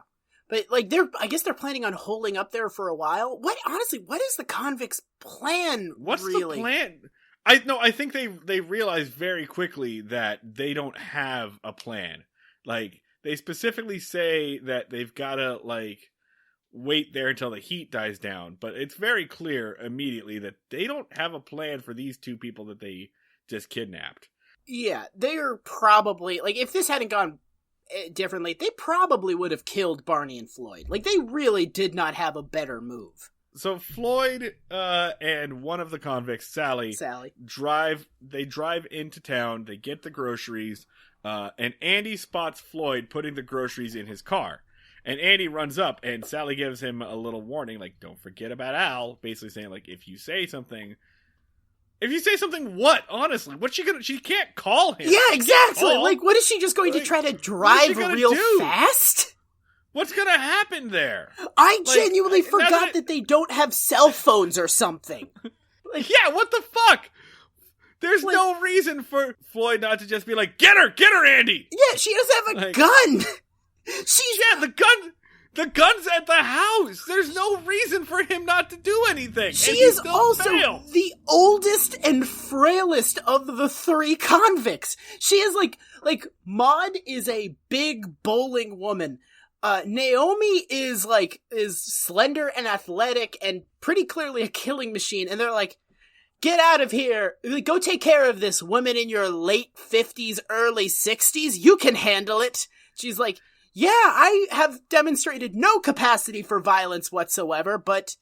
But, like, I guess they're planning on holding up there for a while. Honestly, what is the convicts' plan, What's really? the plan? I think they realize very quickly that they don't have a plan. Like, they specifically say that they've gotta, like, wait there until the heat dies down. But it's very clear immediately that they don't have a plan for these 2 people that they just kidnapped. Yeah, they're probably, like, if this hadn't gone differently, they probably would have killed Barney and Floyd. Like, they really did not have a better move. So Floyd and one of the convicts, Sally, drive into town. They get the groceries, and Andy spots Floyd putting the groceries in his car. And Andy runs up, and Sally gives him a little warning, like, don't forget about Al, basically saying, like, if you say something, what? Honestly, what's she gonna? She can't call him. Yeah, exactly. Like, what is she just going to try to drive real fast? What's gonna happen there? I genuinely forgot that they don't have cell phones or something. Like, yeah, what the fuck? There's no reason for Floyd not to just be like, get her, Andy. Yeah, she doesn't have a gun. The gun's at the house. There's no reason for him not to do anything. She is also the oldest and frailest of the 3 convicts. She is like Maud is a big bowling woman. Naomi is slender and athletic and pretty clearly a killing machine. And they're like, get out of here. Go take care of this woman in your late 50s, early 60s. You can handle it. She's like, yeah, I have demonstrated no capacity for violence whatsoever, but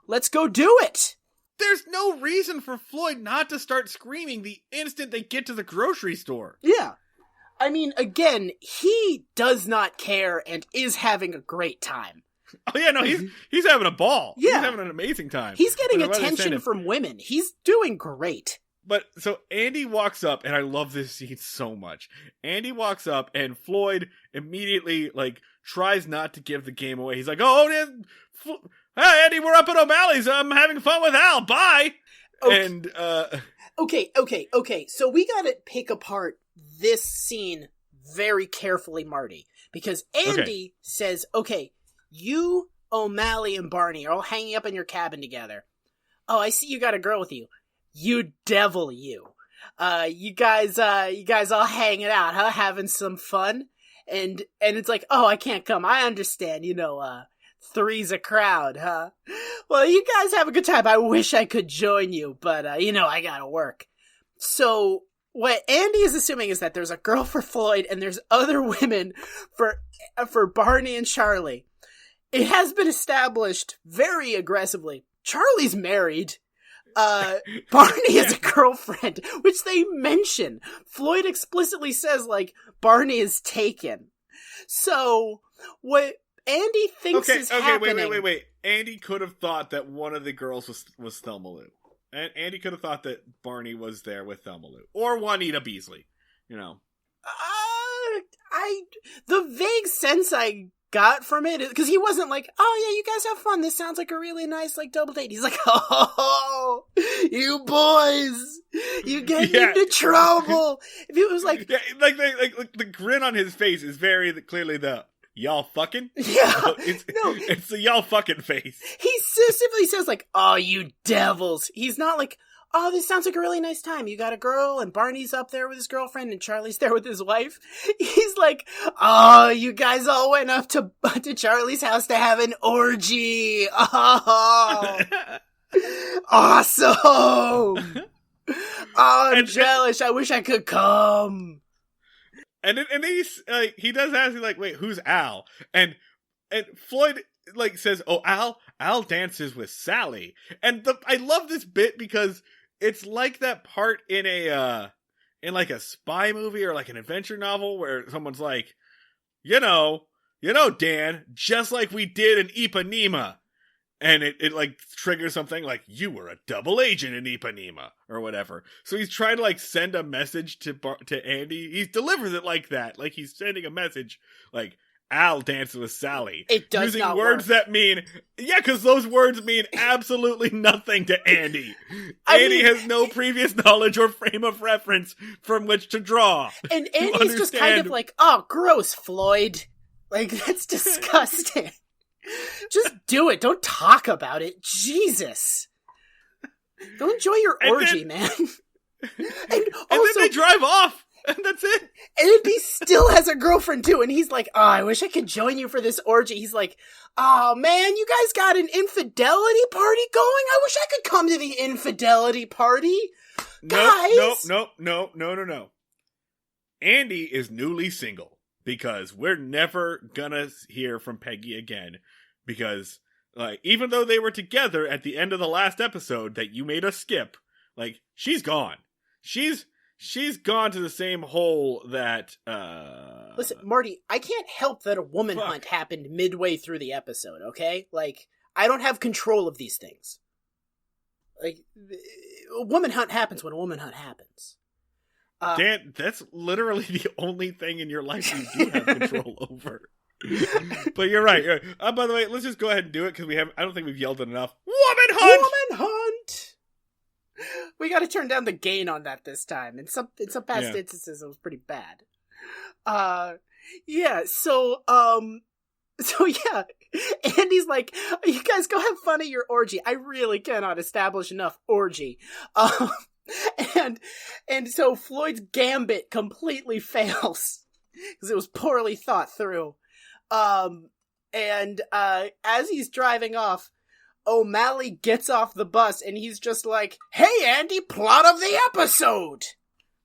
let's go do it. There's no reason for Floyd not to start screaming the instant they get to the grocery store. Yeah. I mean, again, he does not care and is having a great time. Oh yeah, no, he's having a ball. Yeah. He's having an amazing time. He's getting attention from women. He's doing great. But, so, Andy walks up, and I love this scene so much. Andy walks up, and Floyd immediately, tries not to give the game away. He's like, hey, Andy, we're up at O'Malley's. I'm having fun with Al. Bye! Okay. And, Okay. So we gotta pick apart this scene very carefully, Marty. Because Andy says, okay, you, O'Malley, and Barney are all hanging up in your cabin together. Oh, I see you got a girl with you. You devil, you. You guys all hanging out, huh? Having some fun? And it's like, oh, I can't come. I understand, three's a crowd, huh? Well, you guys have a good time. I wish I could join you, but, I gotta work. So, what Andy is assuming is that there's a girl for Floyd and there's other women for Barney and Charlie. It has been established very aggressively. Charlie's married. Barney has a girlfriend, which they mention. Floyd explicitly says, Barney is taken. So, what Andy thinks is happening... Wait. Andy could have thought that one of the girls was Thelma Lou. And Andy could have thought that Barney was there with Thelma Lou. Or Juanita Beasley, The vague sense I got from it, because he wasn't like, oh yeah, you guys have fun, this sounds like a really nice double date. He's like, oh, you boys, you get into trouble. If it was like, like the grin on his face is very clearly the y'all fucking. Yeah, it's the y'all fucking face. He specifically says oh, you devils. He's not like, oh, this sounds like a really nice time. You got a girl, and Barney's up there with his girlfriend, and Charlie's there with his wife. He's like, oh, you guys all went up to Charlie's house to have an orgy. Oh, awesome. Oh, I'm jealous. I wish I could come. And then he does ask me wait, who's Al? And Floyd says, oh, Al dances with Sally. And I love this bit because it's like that part in a spy movie or an adventure novel where someone's like, Dan, just like we did in Ipanema. And it triggers something like, you were a double agent in Ipanema or whatever. So he's trying to send a message to Andy. He delivers it like that. Like he's sending a message Al dances with Sally. It does using not words work. that mean, because those words mean absolutely nothing to Andy. Andy has no previous knowledge or frame of reference from which to draw. And Andy's just kind of oh, gross, Floyd. That's disgusting. Just do it. Don't talk about it. Jesus. Go enjoy your orgy, man. And then they drive off. And that's it. And he still has a girlfriend too, and he's like, oh, I wish I could join you for this orgy. He's like, oh man, you guys got an infidelity party going? I wish I could come to the infidelity party. Guys. No. Andy is newly single because we're never gonna hear from Peggy again because even though they were together at the end of the last episode that you made us skip, she's gone. She's gone to the same hole that, Listen, Marty, I can't help that a woman hunt happened midway through the episode, okay? I don't have control of these things. A woman hunt happens when a woman hunt happens. Dan, that's literally the only thing in your life you do have control over. But you're right. By the way, let's just go ahead and do it, because I don't think we've yelled it enough. Woman hunt! Woman hunt! We got to turn down the gain on that this time. In some past instances, it was pretty bad. So Andy's like, you guys go have fun at your orgy. I really cannot establish enough orgy. And so Floyd's gambit completely fails because it was poorly thought through. As he's driving off, O'Malley gets off the bus and he's just like, hey Andy, plot of the episode!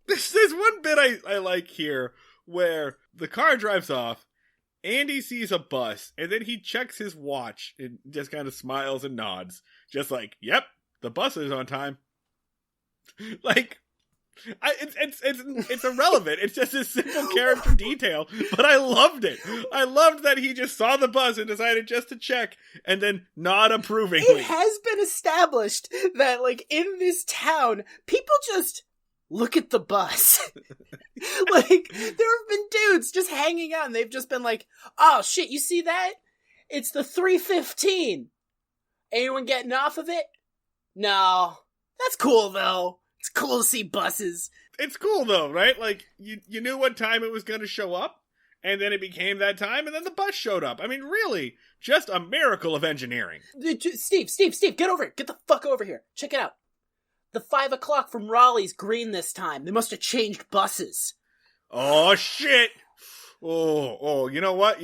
There's one bit I like here where the car drives off, Andy sees a bus, and then he checks his watch and just kind of smiles and nods. Just yep, the bus is on time. It's irrelevant. It's just a simple character detail, but I loved it. I loved that he just saw the bus and decided just to check and then nod approvingly. It has been established that, in this town, people just look at the bus. There have been dudes just hanging out and they've just been like, oh shit, you see that? It's the 3:15. Anyone getting off of it? No. That's cool though. It's cool to see buses. It's cool though, right? Like you knew what time it was going to show up, and then it became that time, and then the bus showed up. I mean, really, just a miracle of engineering. Steve, get over here. Get the fuck over here. Check it out. The 5 o'clock from Raleigh's green this time. They must have changed buses. Oh shit! Oh, you know what?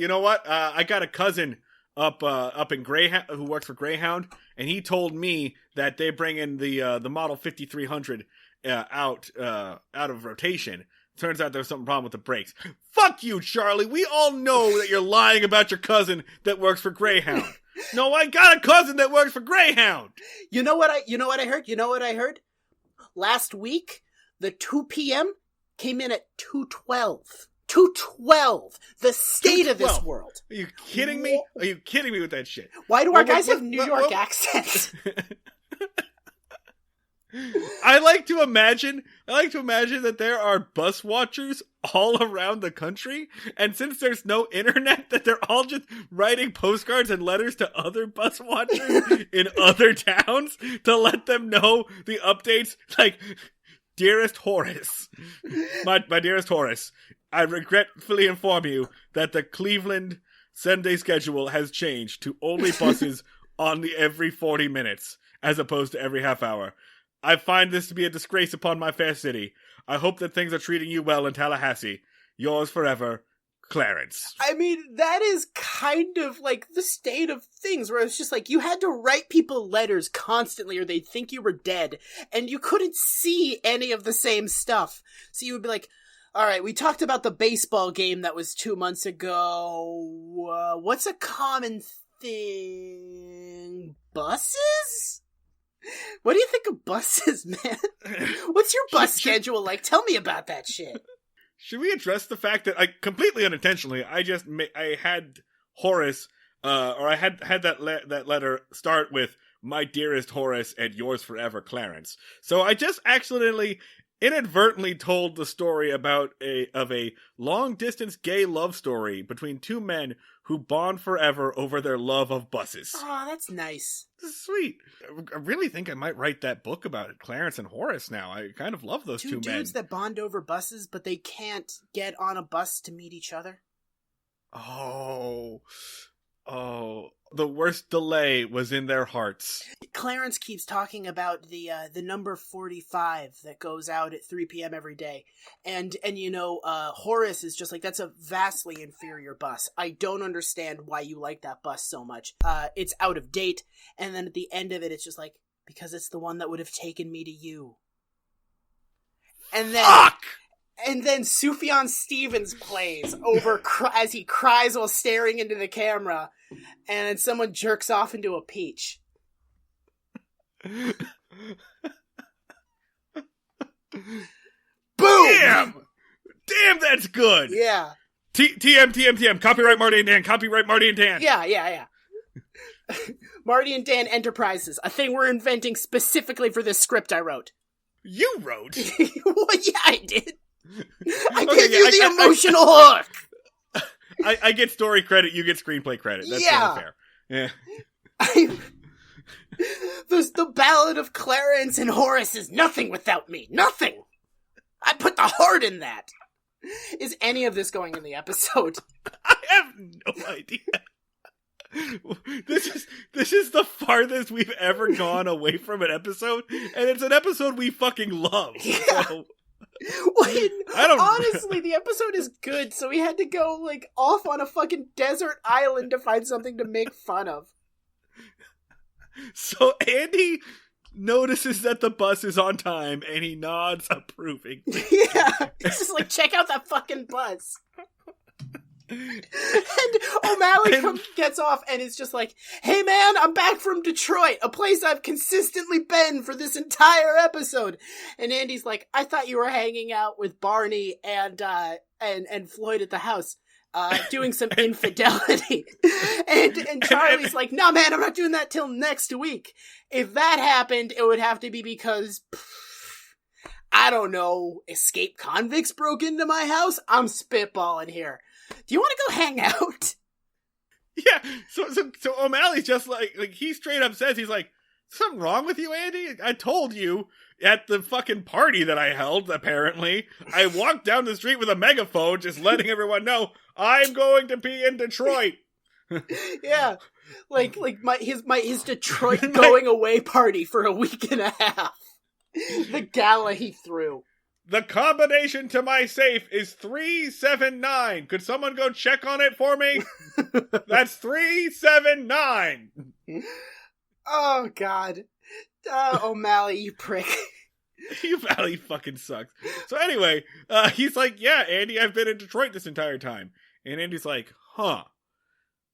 I got a cousin up in Greyhound who works for Greyhound, and he told me that they bring in the Model 5300 out of rotation. Turns out there's something wrong with the brakes. Fuck you, Charlie. We all know that you're lying about your cousin that works for Greyhound. No, I got a cousin that works for Greyhound. You know what I heard? Last week, the 2 p.m. came in at 2:12. 2:12. The state of this world. Are you kidding me? Are you kidding me with that shit? Why do our guys have New York accents? I like to imagine that there are bus watchers all around the country, and since there's no internet, that they're all just writing postcards and letters to other bus watchers in other towns to let them know the updates. Like, dearest Horace, my dearest Horace, I regretfully inform you that the Cleveland Sunday schedule has changed to only buses on every 40 minutes, as opposed to every half hour. I find this to be a disgrace upon my fair city. I hope that things are treating you well in Tallahassee. Yours forever, Clarence. I mean, that is kind of like the state of things, where it's just like you had to write people letters constantly or they'd think you were dead, and you couldn't see any of the same stuff. So you would be like, all right, we talked about the baseball game that was 2 months ago. What's a common thing? Buses? What do you think of buses, man? What's your bus schedule like? Tell me about that shit. Should we address the fact that I completely unintentionally, I had Horace, or I had that letter start with "My dearest Horace" and "Yours forever, Clarence." So I just accidentally, inadvertently told the story about a long distance gay love story between two men who bond forever over their love of buses. Oh, that's nice. This is sweet. I really think I might write that book about it, Clarence and Horace now. I kind of love those two men. Two dudes that bond over buses, but they can't get on a bus to meet each other. Oh, the worst delay was in their hearts. Clarence keeps talking about the number 45 that goes out at 3 p.m. every day. And Horace is just like, that's a vastly inferior bus. I don't understand why you like that bus so much. It's out of date. And then at the end of it, it's just like, because it's the one that would have taken me to you. And then... Fuck! And then Sufjan Stevens plays over as he cries while staring into the camera, and then someone jerks off into a peach. Boom! Damn, that's good! Yeah. TM. Copyright Marty and Dan. Copyright Marty and Dan. Yeah. Marty and Dan Enterprises, a thing we're inventing specifically for this script I wrote. You wrote? Well, yeah, I did. I gave you the emotional hook. I get story credit, you get screenplay credit. That's fair. Yeah. The Ballad of Clarence and Horace is nothing without me. Nothing. I put the heart in that. Is any of this going in the episode? I have no idea. This is the farthest we've ever gone away from an episode, and it's an episode we fucking love. Yeah. So. Honestly, the episode is good, so we had to go off on a fucking desert island to find something to make fun of. So Andy notices that the bus is on time, and he nods approving. Yeah, it's just like, check out that fucking bus. And O'Malley gets off and is just like, hey man, I'm back from Detroit, a place I've consistently been for this entire episode. And Andy's like, I thought you were hanging out with Barney and Floyd at the house, doing some infidelity. And Charlie's like, no man, I'm not doing that till next week. If that happened, it would have to be because, I don't know, escaped convicts broke into my house? I'm spitballing here. Do you want to go hang out? Yeah, so O'Malley's just like he straight up says, he's like, something wrong with you, Andy? I told you at the fucking party that I held, apparently. I walked down the street with a megaphone just letting everyone know I'm going to be in Detroit. Yeah. Like his Detroit going away party for a week and a half. The gala he threw. The combination to my safe is 379. Could someone go check on it for me? That's 379. Oh, God. O'Malley, you prick. O'Malley fucking sucks. So anyway, he's like, yeah, Andy, I've been in Detroit this entire time. And Andy's like, huh.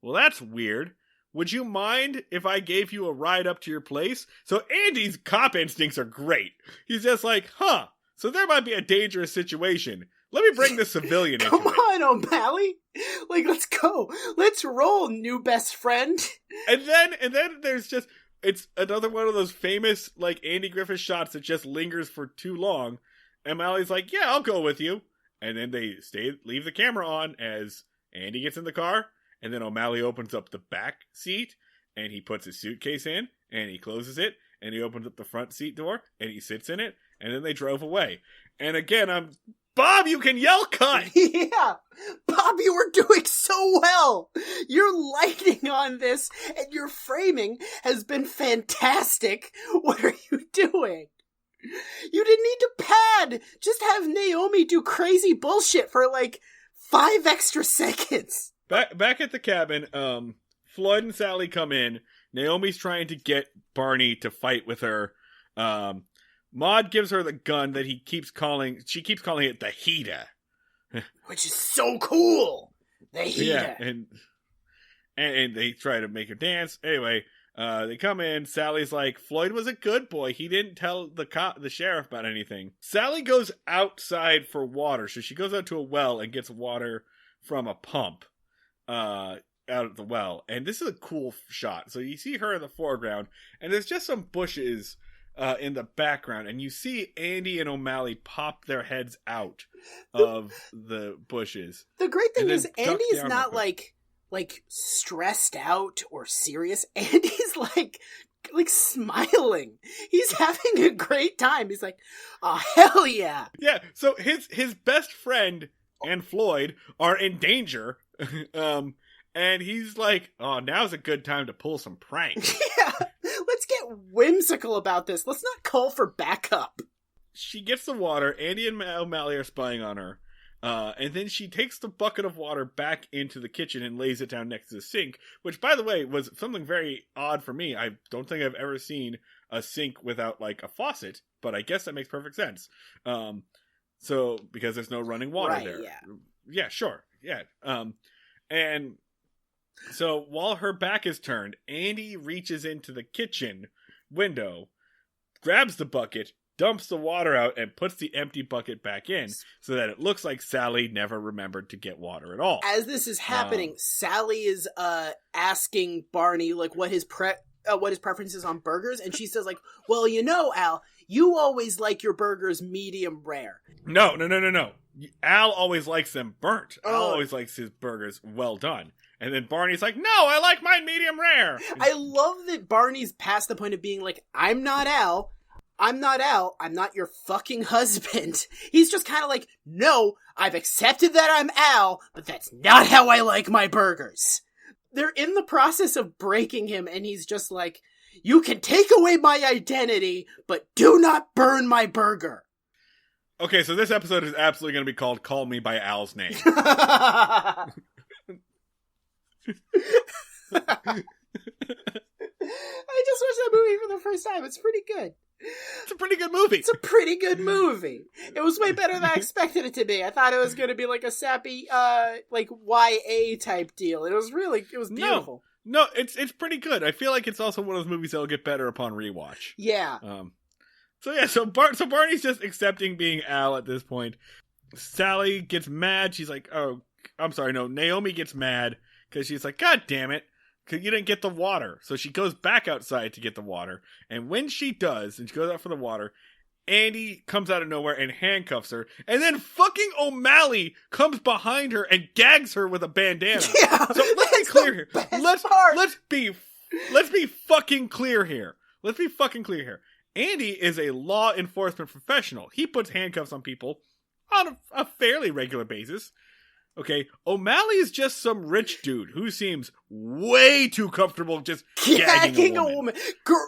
Well, that's weird. Would you mind if I gave you a ride up to your place? So Andy's cop instincts are great. He's just like, huh. So there might be a dangerous situation. Let me bring the civilian into it. Come on, O'Malley. Like, let's go. Let's roll, new best friend. And then there's just, it's another one of those famous, like, Andy Griffith shots that just lingers for too long. And O'Malley's like, yeah, I'll go with you. And then they leave the camera on as Andy gets in the car. And then O'Malley opens up the back seat and he puts his suitcase in and he closes it and he opens up the front seat door and he sits in it. And then they drove away. And again, Bob, you can yell cut! Yeah! Bob, you were doing so well! Your lighting on this and your framing has been fantastic. What are you doing? You didn't need to pad! Just have Naomi do crazy bullshit for like 5 extra seconds. Back at the cabin, Floyd and Sally come in. Naomi's trying to get Barney to fight with her. Maud gives her the gun that she keeps calling it the heater. Which is so cool! The heater. Yeah, and they try to make her dance. Anyway, they come in. Sally's like, Floyd was a good boy. He didn't tell the sheriff about anything. Sally goes outside for water. So she goes out to a well and gets water from a pump out of the well. And this is a cool shot. So you see her in the foreground, and there's just some bushes in the background, and you see Andy and O'Malley pop their heads out of the bushes. The great thing is Andy's not like stressed out or serious. Andy's like smiling. He's having a great time. He's like, oh, hell yeah. Yeah, so his best friend and Floyd are in danger. And he's like, oh, now's a good time to pull some pranks. Yeah, let's get whimsical about this. Let's not call for backup. She gets the water. Andy and O'Malley are spying on her. And then she takes the bucket of water back into the kitchen and lays it down next to the sink, which, by the way, was something very odd for me. I don't think I've ever seen a sink without, like, a faucet, but I guess that makes perfect sense. So, because there's no running water there. Yeah. Yeah, sure. Yeah. And so while her back is turned, Andy reaches into the kitchen window, grabs the bucket, dumps the water out, and puts the empty bucket back in so that it looks like Sally never remembered to get water at all. As this is happening, Sally is asking Barney like what his preference is on burgers, and she says like, well, you know, Al, you always like your burgers medium rare. No. Al always likes them burnt. Al always likes his burgers well done. And then Barney's like, no, I like mine medium rare. I love that Barney's past the point of being like, I'm not Al. I'm not your fucking husband. He's just kind of like, no, I've accepted that I'm Al, but that's not how I like my burgers. They're in the process of breaking him, and he's just like, you can take away my identity, but do not burn my burger. Okay, so this episode is absolutely going to be called Call Me by Al's Name. I just watched that movie for the first time. It's pretty good. It's a pretty good movie. It's a pretty good movie. It was way better than I expected it to be. I thought it was going to be like a sappy, like YA type deal. It was beautiful. No, it's pretty good. I feel like it's also one of those movies that'll get better upon rewatch. Yeah. So Barney's just accepting being Al at this point. Sally gets mad. She's like, oh, I'm sorry. No, Naomi gets mad because she's like, God damn it. Because you didn't get the water. So she goes back outside to get the water. And when she does, and she goes out for the water, Andy comes out of nowhere and handcuffs her. And then fucking O'Malley comes behind her and gags her with a bandana. Yeah, so let's be clear here. Let's be fucking clear here. let's be fucking clear here. Andy is a law enforcement professional. He puts handcuffs on people on a fairly regular basis. Okay, O'Malley is just some rich dude who seems way too comfortable just gagging a woman.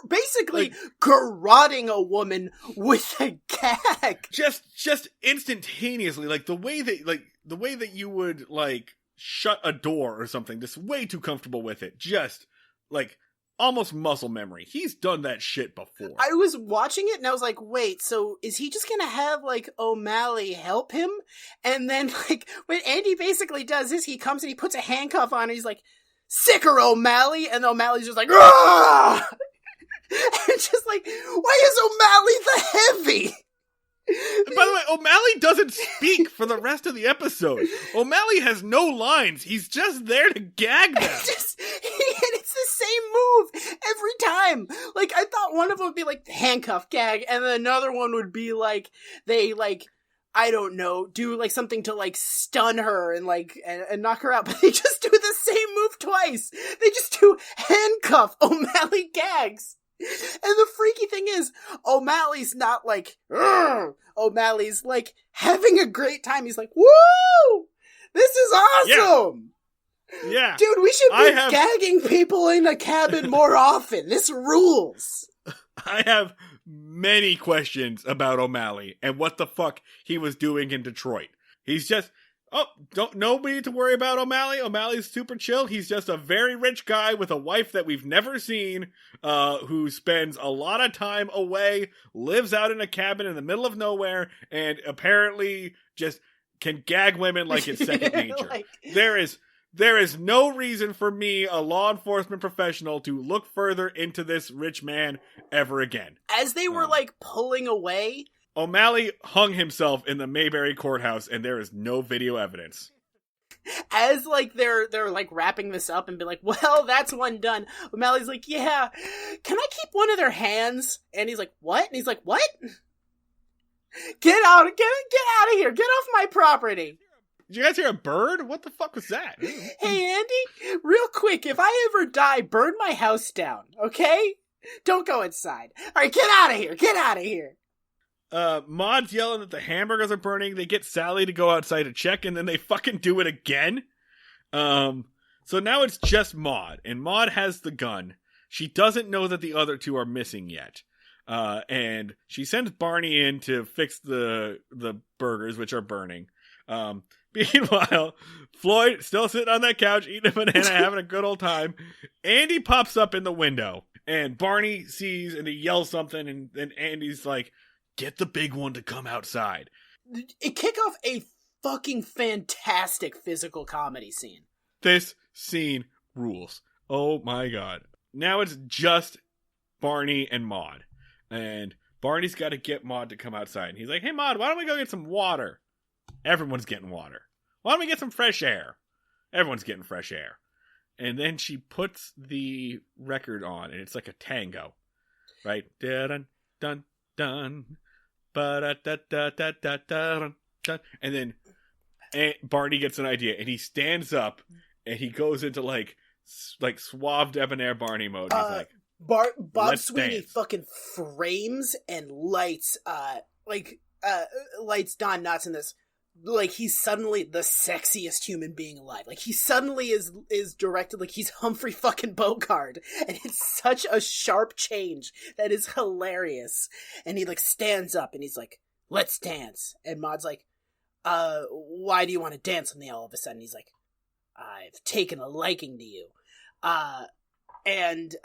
Basically, garroting a woman with a gag. Just instantaneously, like the way that you would like shut a door or something. Just way too comfortable with it. Just like almost muscle memory. He's done that shit before. I was watching it and I was like, wait, so is he just gonna have like O'Malley help him? And then like what Andy basically does is he comes and he puts a handcuff on and he's like, sicker O'Malley, and O'Malley's just like, ah! And just like, why is O'Malley the heavy? By the way, O'Malley doesn't speak for the rest of the episode. O'Malley has no lines. He's just there to gag them. And it's the same move every time. Like, I thought one of them would be like the handcuff gag, and then another one would be like, they like, I don't know, do like something to like stun her and like, and knock her out. But they just do the same move twice. They just do handcuff O'Malley gags. And the freaky thing is, O'Malley's not like, "Urgh." O'Malley's like having a great time. He's like, woo! This is awesome! Yeah. Dude, we should be gagging people in a cabin more often. This rules. I have many questions about O'Malley and what the fuck he was doing in Detroit. He's just, nobody to worry about O'Malley. O'Malley's super chill. He's just a very rich guy with a wife that we've never seen, who spends a lot of time away, lives out in a cabin in the middle of nowhere, and apparently just can gag women like it's second nature. There is no reason for me, a law enforcement professional, to look further into this rich man ever again. As they were like pulling away, O'Malley hung himself in the Mayberry courthouse, and there is no video evidence. As like they're like wrapping this up and be like, well, that's one done. O'Malley's like, yeah, can I keep one of their hands? And he's like, what? And he's like, what? Get out of here! Get off my property! Did you guys hear a bird? What the fuck was that? Hey, Andy, real quick, if I ever die, burn my house down, okay? Don't go inside. All right, get out of here! Get out of here! Maud's yelling that the hamburgers are burning. They get Sally to go outside to check, and then they fucking do it again. So now it's just Maud, and Maud has the gun. She doesn't know that the other two are missing yet. And she sends Barney in to fix the burgers, which are burning. Meanwhile, Floyd still sitting on that couch, eating a banana, having a good old time. Andy pops up in the window, and Barney sees, and he yells something, and Andy's like, get the big one to come outside. It kick off a fucking fantastic physical comedy scene. This scene rules. Oh my god. Now it's just Barney and Maud. And Barney's got to get Maud to come outside. And he's like, hey Maud, why don't we go get some water? Everyone's getting water. Why don't we get some fresh air? Everyone's getting fresh air. And then she puts the record on, and it's like a tango. Right? Dun dun dun. Ba-da-da-da-da-da-da-dun. And then Barney gets an idea, and he stands up, and he goes into like suave debonair Barney mode. He's like, Bob Sweeney dance. Fucking frames and lights lights Don Knotts in this. Like, he's suddenly the sexiest human being alive. Like, he suddenly is directed like he's Humphrey fucking Bogart. And it's such a sharp change that is hilarious. And he, like, stands up and he's like, let's dance. And Maud's like, why do you want to dance with me all of a sudden? He's like, I've taken a liking to you. And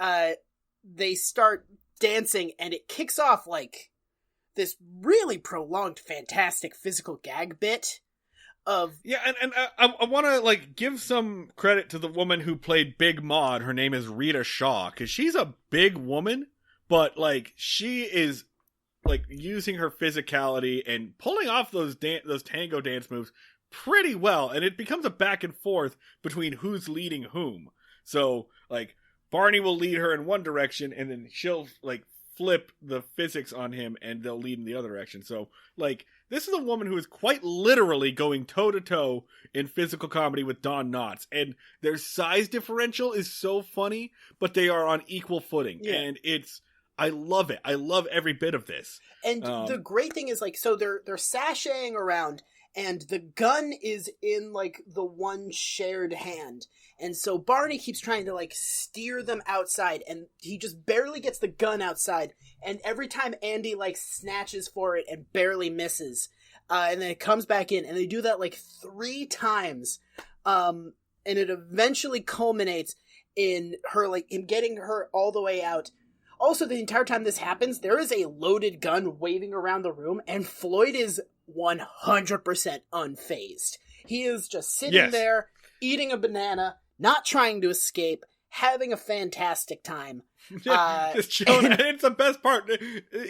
they start dancing, and it kicks off, like, this really prolonged, fantastic physical gag bit of... Yeah, and I want to, like, give some credit to the woman who played Big Maud. Her name is Rita Shaw, because she's a big woman, but, like, she is, like, using her physicality and pulling off those tango dance moves pretty well, and it becomes a back and forth between who's leading whom. So, like, Barney will lead her in one direction, and then she'll, like, flip the physics on him, and they'll lead in the other direction. So, like, this is a woman who is quite literally going toe-to-toe in physical comedy with Don Knotts, and their size differential is so funny, but they are on equal footing, and it's I love it. I love every bit of this. And the great thing is, like, so they're sashaying around, and the gun is in, like, the one shared hand. And so Barney keeps trying to, like, steer them outside, and he just barely gets the gun outside. And every time Andy, like, snatches for it and barely misses. And then it comes back in, and they do that, like, 3 times. And it eventually culminates in her, like, in getting her all the way out. Also, the entire time this happens, there is a loaded gun waving around the room, and Floyd is 100% unfazed. He is just sitting there, eating a banana, not trying to escape, having a fantastic time. Just chilling. And it's the best part.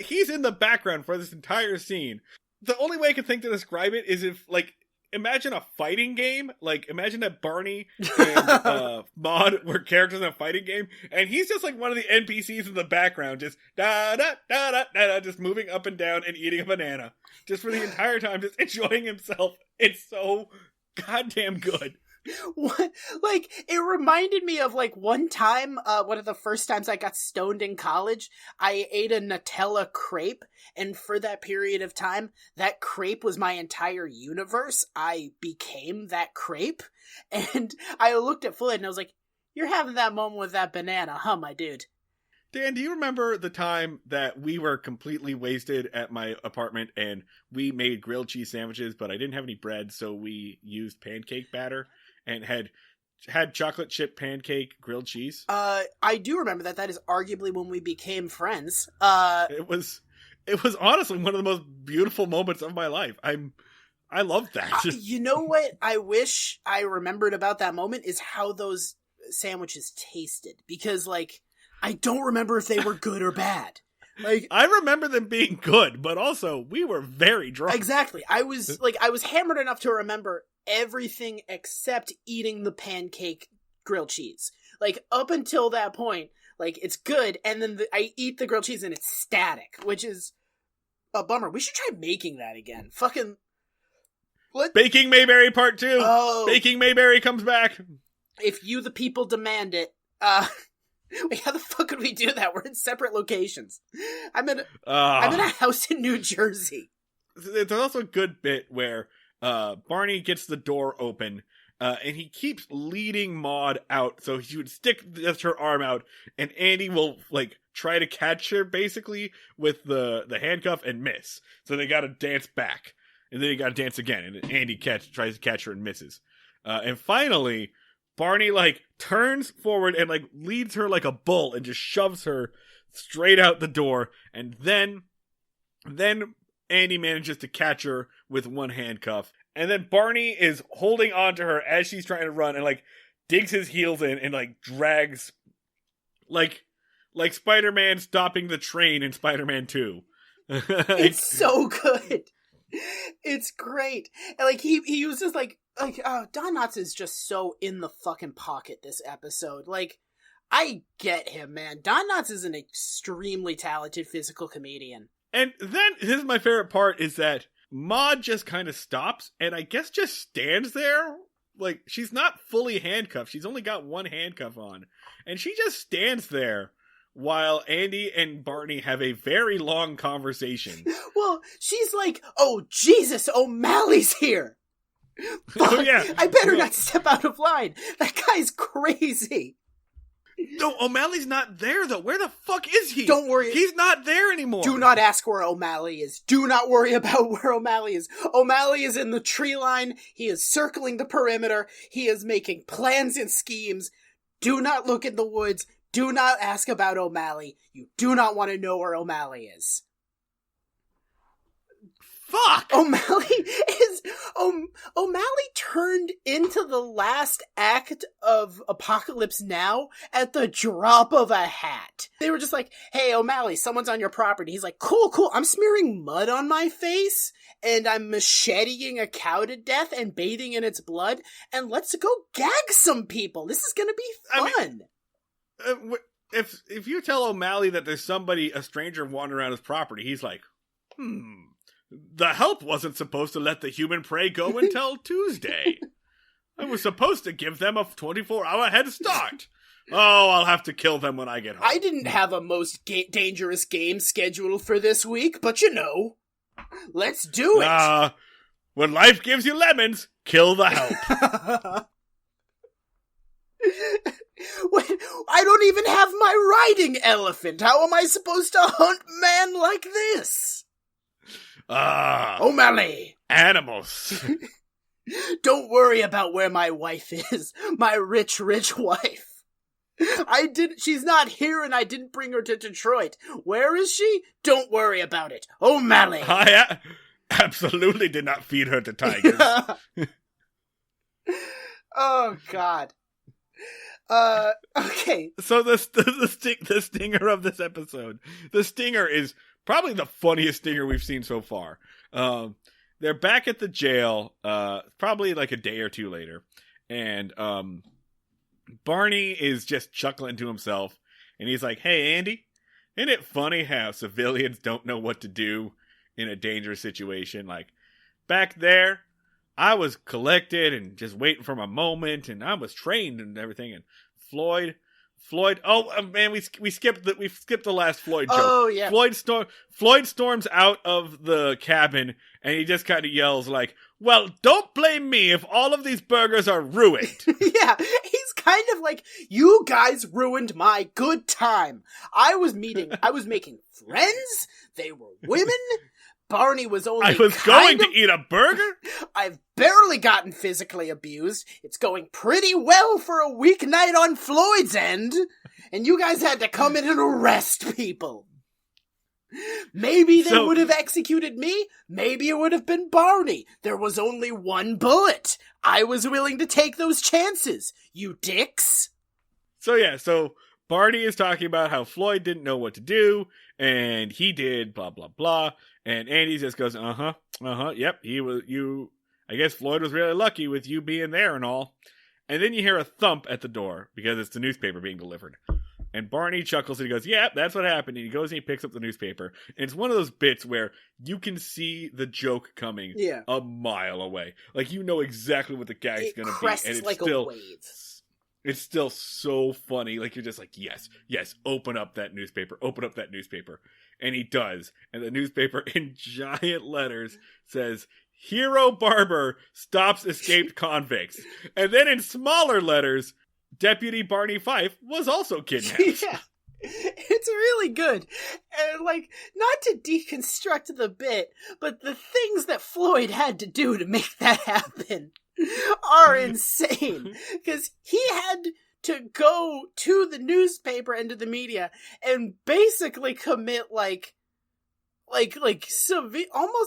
He's in the background for this entire scene. The only way I can think to describe it is if, like, imagine a fighting game. Like, imagine that Barney and Maude were characters in a fighting game, and he's just like one of the NPCs in the background, just da-da-da-da-da-da, just moving up and down and eating a banana. Just for the entire time, just enjoying himself. It's so goddamn good. What? Like, it reminded me of, like, one time, one of the first times I got stoned in college, I ate a Nutella crepe, and for that period of time, that crepe was my entire universe. I became that crepe, and I looked at Floyd and I was like, you're having that moment with that banana, huh, my dude? Dan, do you remember the time that we were completely wasted at my apartment and we made grilled cheese sandwiches, but I didn't have any bread, so we used pancake batter? And had chocolate chip pancake grilled cheese. I do remember that. That is arguably when we became friends. It was honestly one of the most beautiful moments of my life. I love that. You know what I wish I remembered about that moment is how those sandwiches tasted. Because, like, I don't remember if they were good or bad. Like, I remember them being good, but also we were very drunk. Exactly. I was hammered enough to remember everything except eating the pancake grilled cheese. Like, up until that point, like, it's good, and then I eat the grilled cheese and it's static, which is a bummer. We should try making that again. Fucking... What? Baking Mayberry Part 2! Oh. Baking Mayberry comes back! If you, the people, demand it, wait, how the fuck could we do that? We're in separate locations. I'm in a house in New Jersey. There's also a good bit where Barney gets the door open, and he keeps leading Maude out, so he would stick just her arm out, and Andy will, like, try to catch her, basically, with the handcuff and miss. So they gotta dance back, and then they gotta dance again, and Andy tries to catch her and misses. And finally, Barney, like, turns forward and, like, leads her like a bull and just shoves her straight out the door, and then Andy manages to catch her with one handcuff. And then Barney is holding on to her as she's trying to run and, like, digs his heels in and, like, drags, like Spider-Man stopping the train in Spider-Man 2. It's so good. It's great. And, like, he was just like Don Knotts is just so in the fucking pocket this episode. Like, I get him, man. Don Knotts is an extremely talented physical comedian. And then, this is my favorite part, is that Maude just kind of stops, and I guess just stands there. Like, she's not fully handcuffed. She's only got one handcuff on. And she just stands there while Andy and Barney have a very long conversation. Well, she's like, oh, Jesus, O'Malley's here. Oh, yeah. I better not step out of line. That guy's crazy. No, O'Malley's not there, though. Where the fuck is he? Don't worry. He's not there anymore. Do not ask where O'Malley is. Do not worry about where O'Malley is. O'Malley is in the tree line. He is circling the perimeter. He is making plans and schemes. Do not look in the woods. Do not ask about O'Malley. You do not want to know where O'Malley is. Fuck! O'Malley turned into the last act of Apocalypse Now at the drop of a hat. They were just like, hey, O'Malley, someone's on your property. He's like, cool. I'm smearing mud on my face, and I'm macheteing a cow to death and bathing in its blood, and let's go gag some people. This is gonna be fun. I mean, if you tell O'Malley that there's a stranger wandering around his property, he's like, the help wasn't supposed to let the human prey go until Tuesday. I was supposed to give them a 24-hour head start. Oh, I'll have to kill them when I get home. I didn't have a most dangerous game scheduled for this week, but let's do it. When life gives you lemons, kill the help. I don't even have my riding elephant. How am I supposed to hunt man like this? O'Malley. Animals. Don't worry about where my wife is. My rich wife. She's not here and I didn't bring her to Detroit. Where is she? Don't worry about it. O'Malley. I absolutely did not feed her to tigers. Oh, God. Okay. So the stinger of this episode, the stinger is probably the funniest stinger we've seen so far. They're back at the jail, probably like a day or two later, and Barney is just chuckling to himself, and he's like, "Hey, Andy, isn't it funny how civilians don't know what to do in a dangerous situation? Like, back there, I was collected and just waiting for my moment, and I was trained and everything, and Floyd, oh man, we skipped the last Floyd joke. Oh yeah. Floyd storms out of the cabin and he just kind of yells like, "Well, don't blame me if all of these burgers are ruined." Yeah, he's kind of like, "You guys ruined my good time. I was making friends. They were women. Barney was only I was going to eat a burger? I've barely gotten physically abused. It's going pretty well for a weeknight on Floyd's end. And you guys had to come in and arrest people. Maybe they would have executed me. Maybe it would have been Barney. There was only one bullet. I was willing to take those chances, you dicks." So Barney is talking about how Floyd didn't know what to do, and he did, blah, blah, blah. And Andy just goes, yep, I guess Floyd was really lucky with you being there and all. And then you hear a thump at the door, because it's the newspaper being delivered. And Barney chuckles and he goes, "Yeah, that's what happened." And he goes and he picks up the newspaper. And it's one of those bits where you can see the joke coming a mile away. Like, you know exactly what the gag's going to be. And it's like still, a wave. It's still so funny. Like, you're just like, yes, open up that newspaper. And he does. And the newspaper in giant letters says, "Hero Barber stops escaped convicts." And then in smaller letters, Deputy Barney Fife was also kidnapped. Yeah. It's really good. And, like, not to deconstruct the bit, but the things that Floyd had to do to make that happen are insane. Because he had to go to the newspaper and to the media and basically commit almost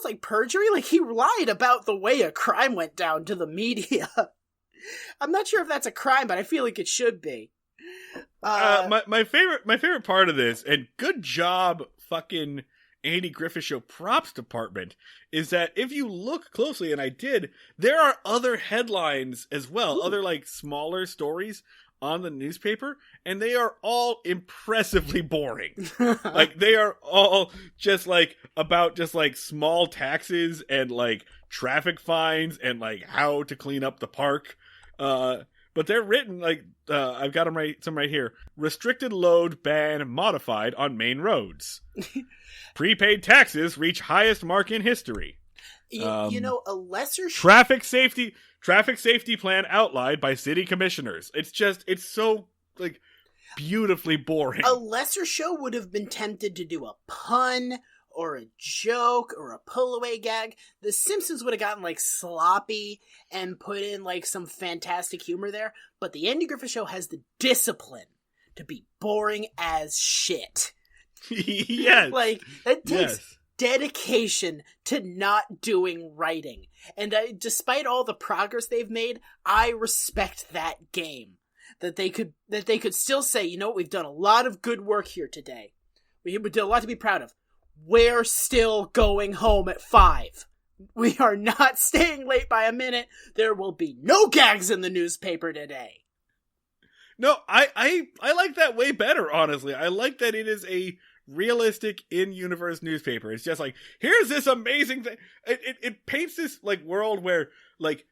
like perjury. Like, he lied about the way a crime went down to the media. I'm not sure if that's a crime, but I feel like it should be. My favorite part of this, and good job fucking Andy Griffith Show props department, is that if you look closely, and I did, there are other headlines as well. Ooh. Other like smaller stories on the newspaper, and they are all impressively boring. Like, they are all just like about just like small taxes and like traffic fines and like how to clean up the park. But they're written like, I've got some right here. Restricted load ban modified on main roads. Prepaid taxes reach highest mark in history. A lesser traffic safety plan outlined by city commissioners. It's so like beautifully boring. A lesser show would have been tempted to do a pun or a joke or a pull-away gag. The Simpsons would have gotten, like, sloppy and put in, like, some fantastic humor there. But the Andy Griffith Show has the discipline to be boring as shit. Yes. Like, it takes dedication to not doing writing. And despite all the progress they've made, I respect that game. That they could still say, you know what, we've done a lot of good work here today. We did a lot to be proud of. We're still going home at 5. We are not staying late by a minute. There will be no gags in the newspaper today. No, I like that way better, honestly. I like that it is a realistic in-universe newspaper. It's just like, here's this amazing thing. It paints this like world where like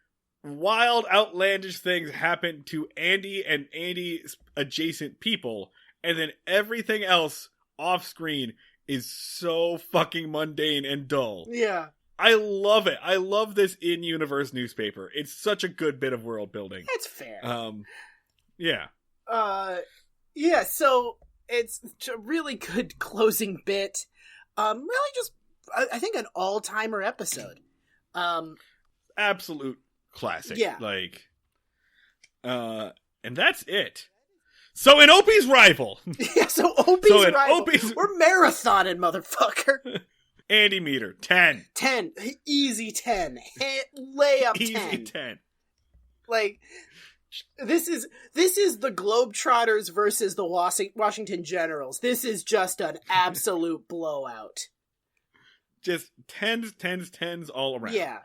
wild, outlandish things happen to Andy and Andy's adjacent people, and then everything else off screen is so fucking mundane and dull. Yeah. I love it. I love this in-universe newspaper. It's such a good bit of world building. That's fair. Yeah. Yeah, so it's a really good closing bit. Really just, I think, an all-timer episode. Absolute classic. Yeah. Like, and that's it. So in Opie's Rival. Yeah, so Opie's Rival. We're marathoning, motherfucker. Andy Meter, 10. 10. Easy 10. Lay up 10. Easy 10. Like, this is the Globetrotters versus the Washington Generals. This is just an absolute blowout. Just tens all around. Yeah.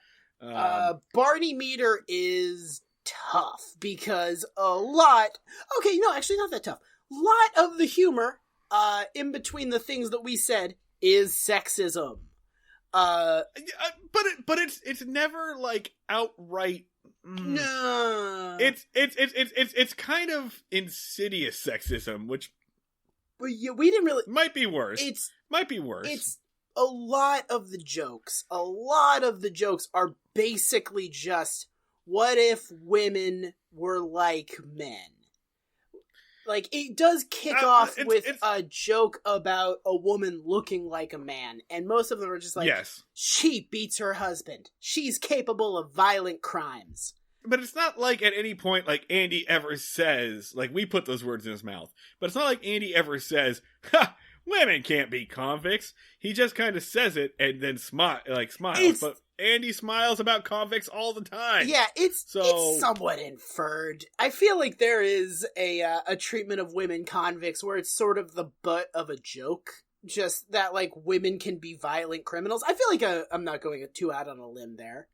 Barney Meter is tough because okay, no, actually not that tough. A lot of the humor in between the things that we said is sexism. But it's never like outright. No. It's kind of insidious sexism, which we didn't really. Might be worse. Might be worse. It's a lot of the jokes. A lot of the jokes are basically just, what if women were like men? Like, it does kick off with a joke about a woman looking like a man, and most of them are just like, yes, she beats her husband. She's capable of violent crimes. But it's not like at any point, like, Andy ever says, like, we put those words in his mouth, but it's not like Andy ever says, ha, women can't be convicts. He just kind of says it and then smiles. But Andy smiles about convicts all the time. Yeah, it's somewhat inferred. I feel like there is a treatment of women convicts where it's sort of the butt of a joke. Just that, like, women can be violent criminals. I feel like I'm not going too out on a limb there.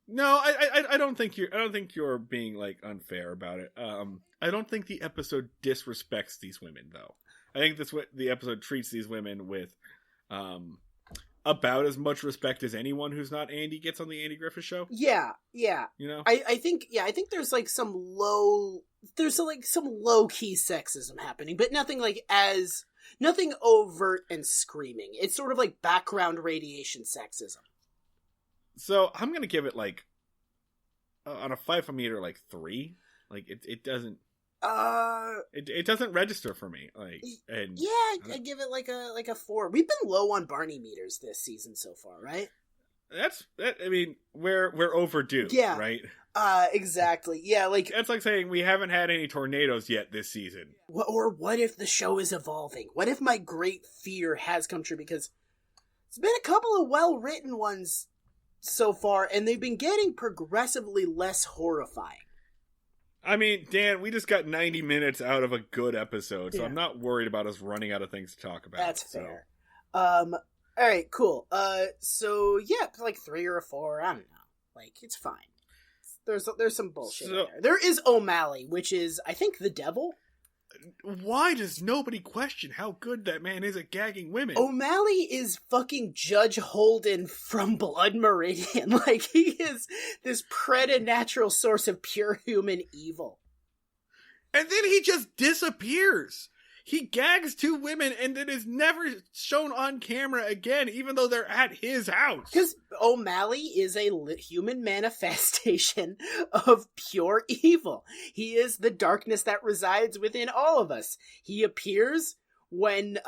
No, I don't think you're being, like, unfair about it. I don't think the episode disrespects these women, though. I think that's what the episode treats these women with, about as much respect as anyone who's not Andy gets on the Andy Griffith Show. Yeah. You know, I think there's like some low key sexism happening, but nothing overt and screaming. It's sort of like background radiation sexism. So I'm gonna give it like on a 5-meter like 3. Like it doesn't. It doesn't register for me. Like, and I give it like a 4. We've been low on Barney meters this season so far, right? I mean, we're overdue. Yeah. Right. Exactly. Yeah. Like, that's like saying we haven't had any tornadoes yet this season. Or what if the show is evolving? What if my great fear has come true? Because it's been a couple of well-written ones so far, and they've been getting progressively less horrifying. I mean, Dan, we just got 90 minutes out of a good episode, so yeah. I'm not worried about us running out of things to talk about. That's fair. All right, cool. So yeah, like 3 or a 4. I don't know. Like, it's fine. There's some bullshit in there. There is O'Malley, which is, I think, the devil. Why does nobody question how good that man is at gagging women? O'Malley is fucking Judge Holden from Blood Meridian. Like, he is this preternatural source of pure human evil. And then he just disappears. He gags 2 women and then is never shown on camera again, even though they're at his house. Because O'Malley is a human manifestation of pure evil. He is the darkness that resides within all of us. He appears when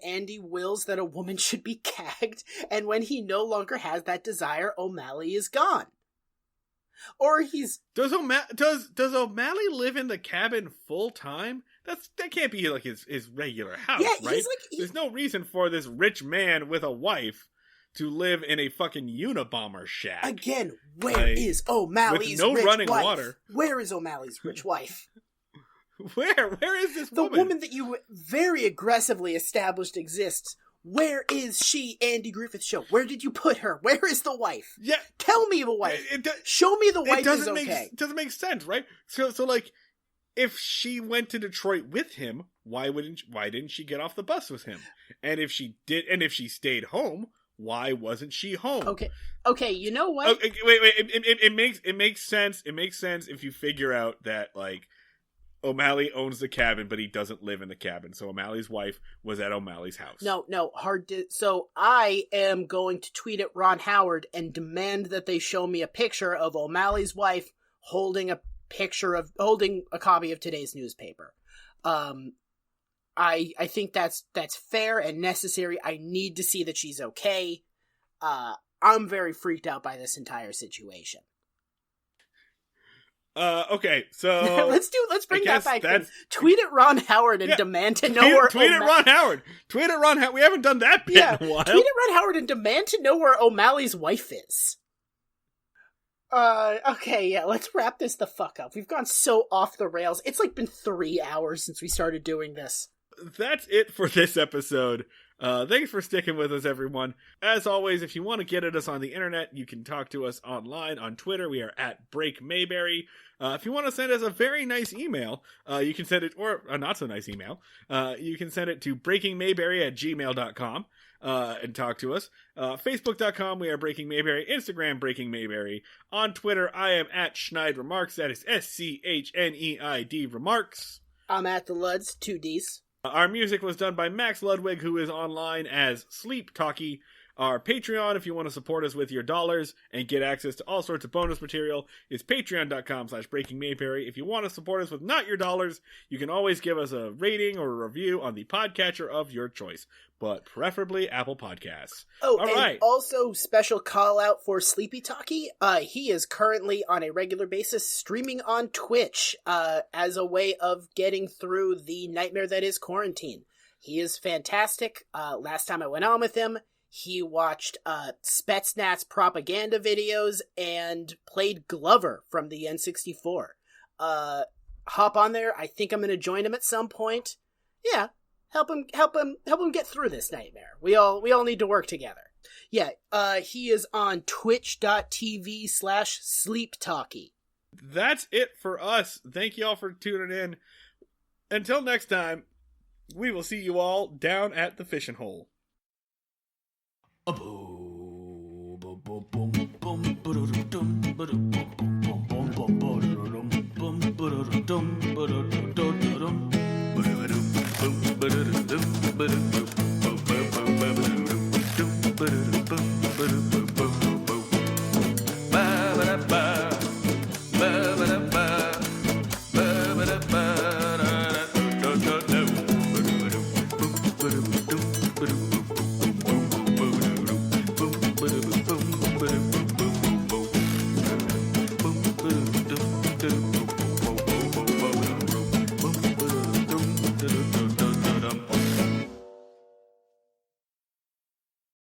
Andy wills that a woman should be gagged, and when he no longer has that desire, O'Malley is gone. Or he's... Does O'Malley live in the cabin full time? That can't be like his regular house, right? There's no reason for this rich man with a wife to live in a fucking Unabomber shack. Again, where is O'Malley's with no rich running wife? water? Where is O'Malley's rich wife? Where is this woman? The woman that you very aggressively established exists. Where is she, Andy Griffith Show? Where did you put her? Where is the wife? Yeah, tell me the wife. Show me the wife is okay. It doesn't make sense, right? So like, if she went to Detroit with him, why didn't she get off the bus with him? And if she stayed home, why wasn't she home? Okay, you know what? Okay, wait. It makes sense. It makes sense if you figure out that, like, O'Malley owns the cabin, but he doesn't live in the cabin. So O'Malley's wife was at O'Malley's house. No, so I am going to tweet at Ron Howard and demand that they show me a picture of O'Malley's wife holding a copy of today's newspaper. I think that's fair and necessary. I need to see that she's okay. I'm very freaked out by this entire situation. Okay, so let's bring that back in. Tweet at Ron Howard and demand to know where Tweet at Ron Howard. We haven't done that bit in a while. Tweet at Ron Howard and demand to know where O'Malley's wife is. Okay, yeah, let's wrap this the fuck up. We've gone so off the rails. It's like been 3 hours since we started doing this. That's it for this episode. Thanks for sticking with us, everyone. As always, if you want to get at us on the internet, you can talk to us online on Twitter. We are at Break Mayberry. If you want to send us a very nice email, you can send it, or a not so nice email, you can send it to breakingmayberry@gmail.com and talk to us. Facebook.com, we are Breaking Mayberry. Instagram, Breaking Mayberry. On Twitter, I am at Schneid Remarks. That is SCHNEID Remarks. I'm at the Luds, 2 Ds. Our music was done by Max Ludwig, who is online as Sleep Talkie. Our Patreon, if you want to support us with your dollars and get access to all sorts of bonus material, is patreon.com/breakingmayberry. If you want to support us with not your dollars, you can always give us a rating or a review on the podcatcher of your choice, but preferably Apple Podcasts. Oh, all right. Also, special call out for Sleepy Talkie. He is currently on a regular basis streaming on Twitch as a way of getting through the nightmare that is quarantine. He is fantastic. Last time I went on with him, he watched Spetsnaz propaganda videos and played Glover from the N64. Hop on there. I think I'm going to join him at some point. Yeah, help him get through this nightmare. We all need to work together. Yeah, he is on twitch.tv/sleeptalkie. That's it for us. Thank you all for tuning in. Until next time, we will see you all down at the fishing hole.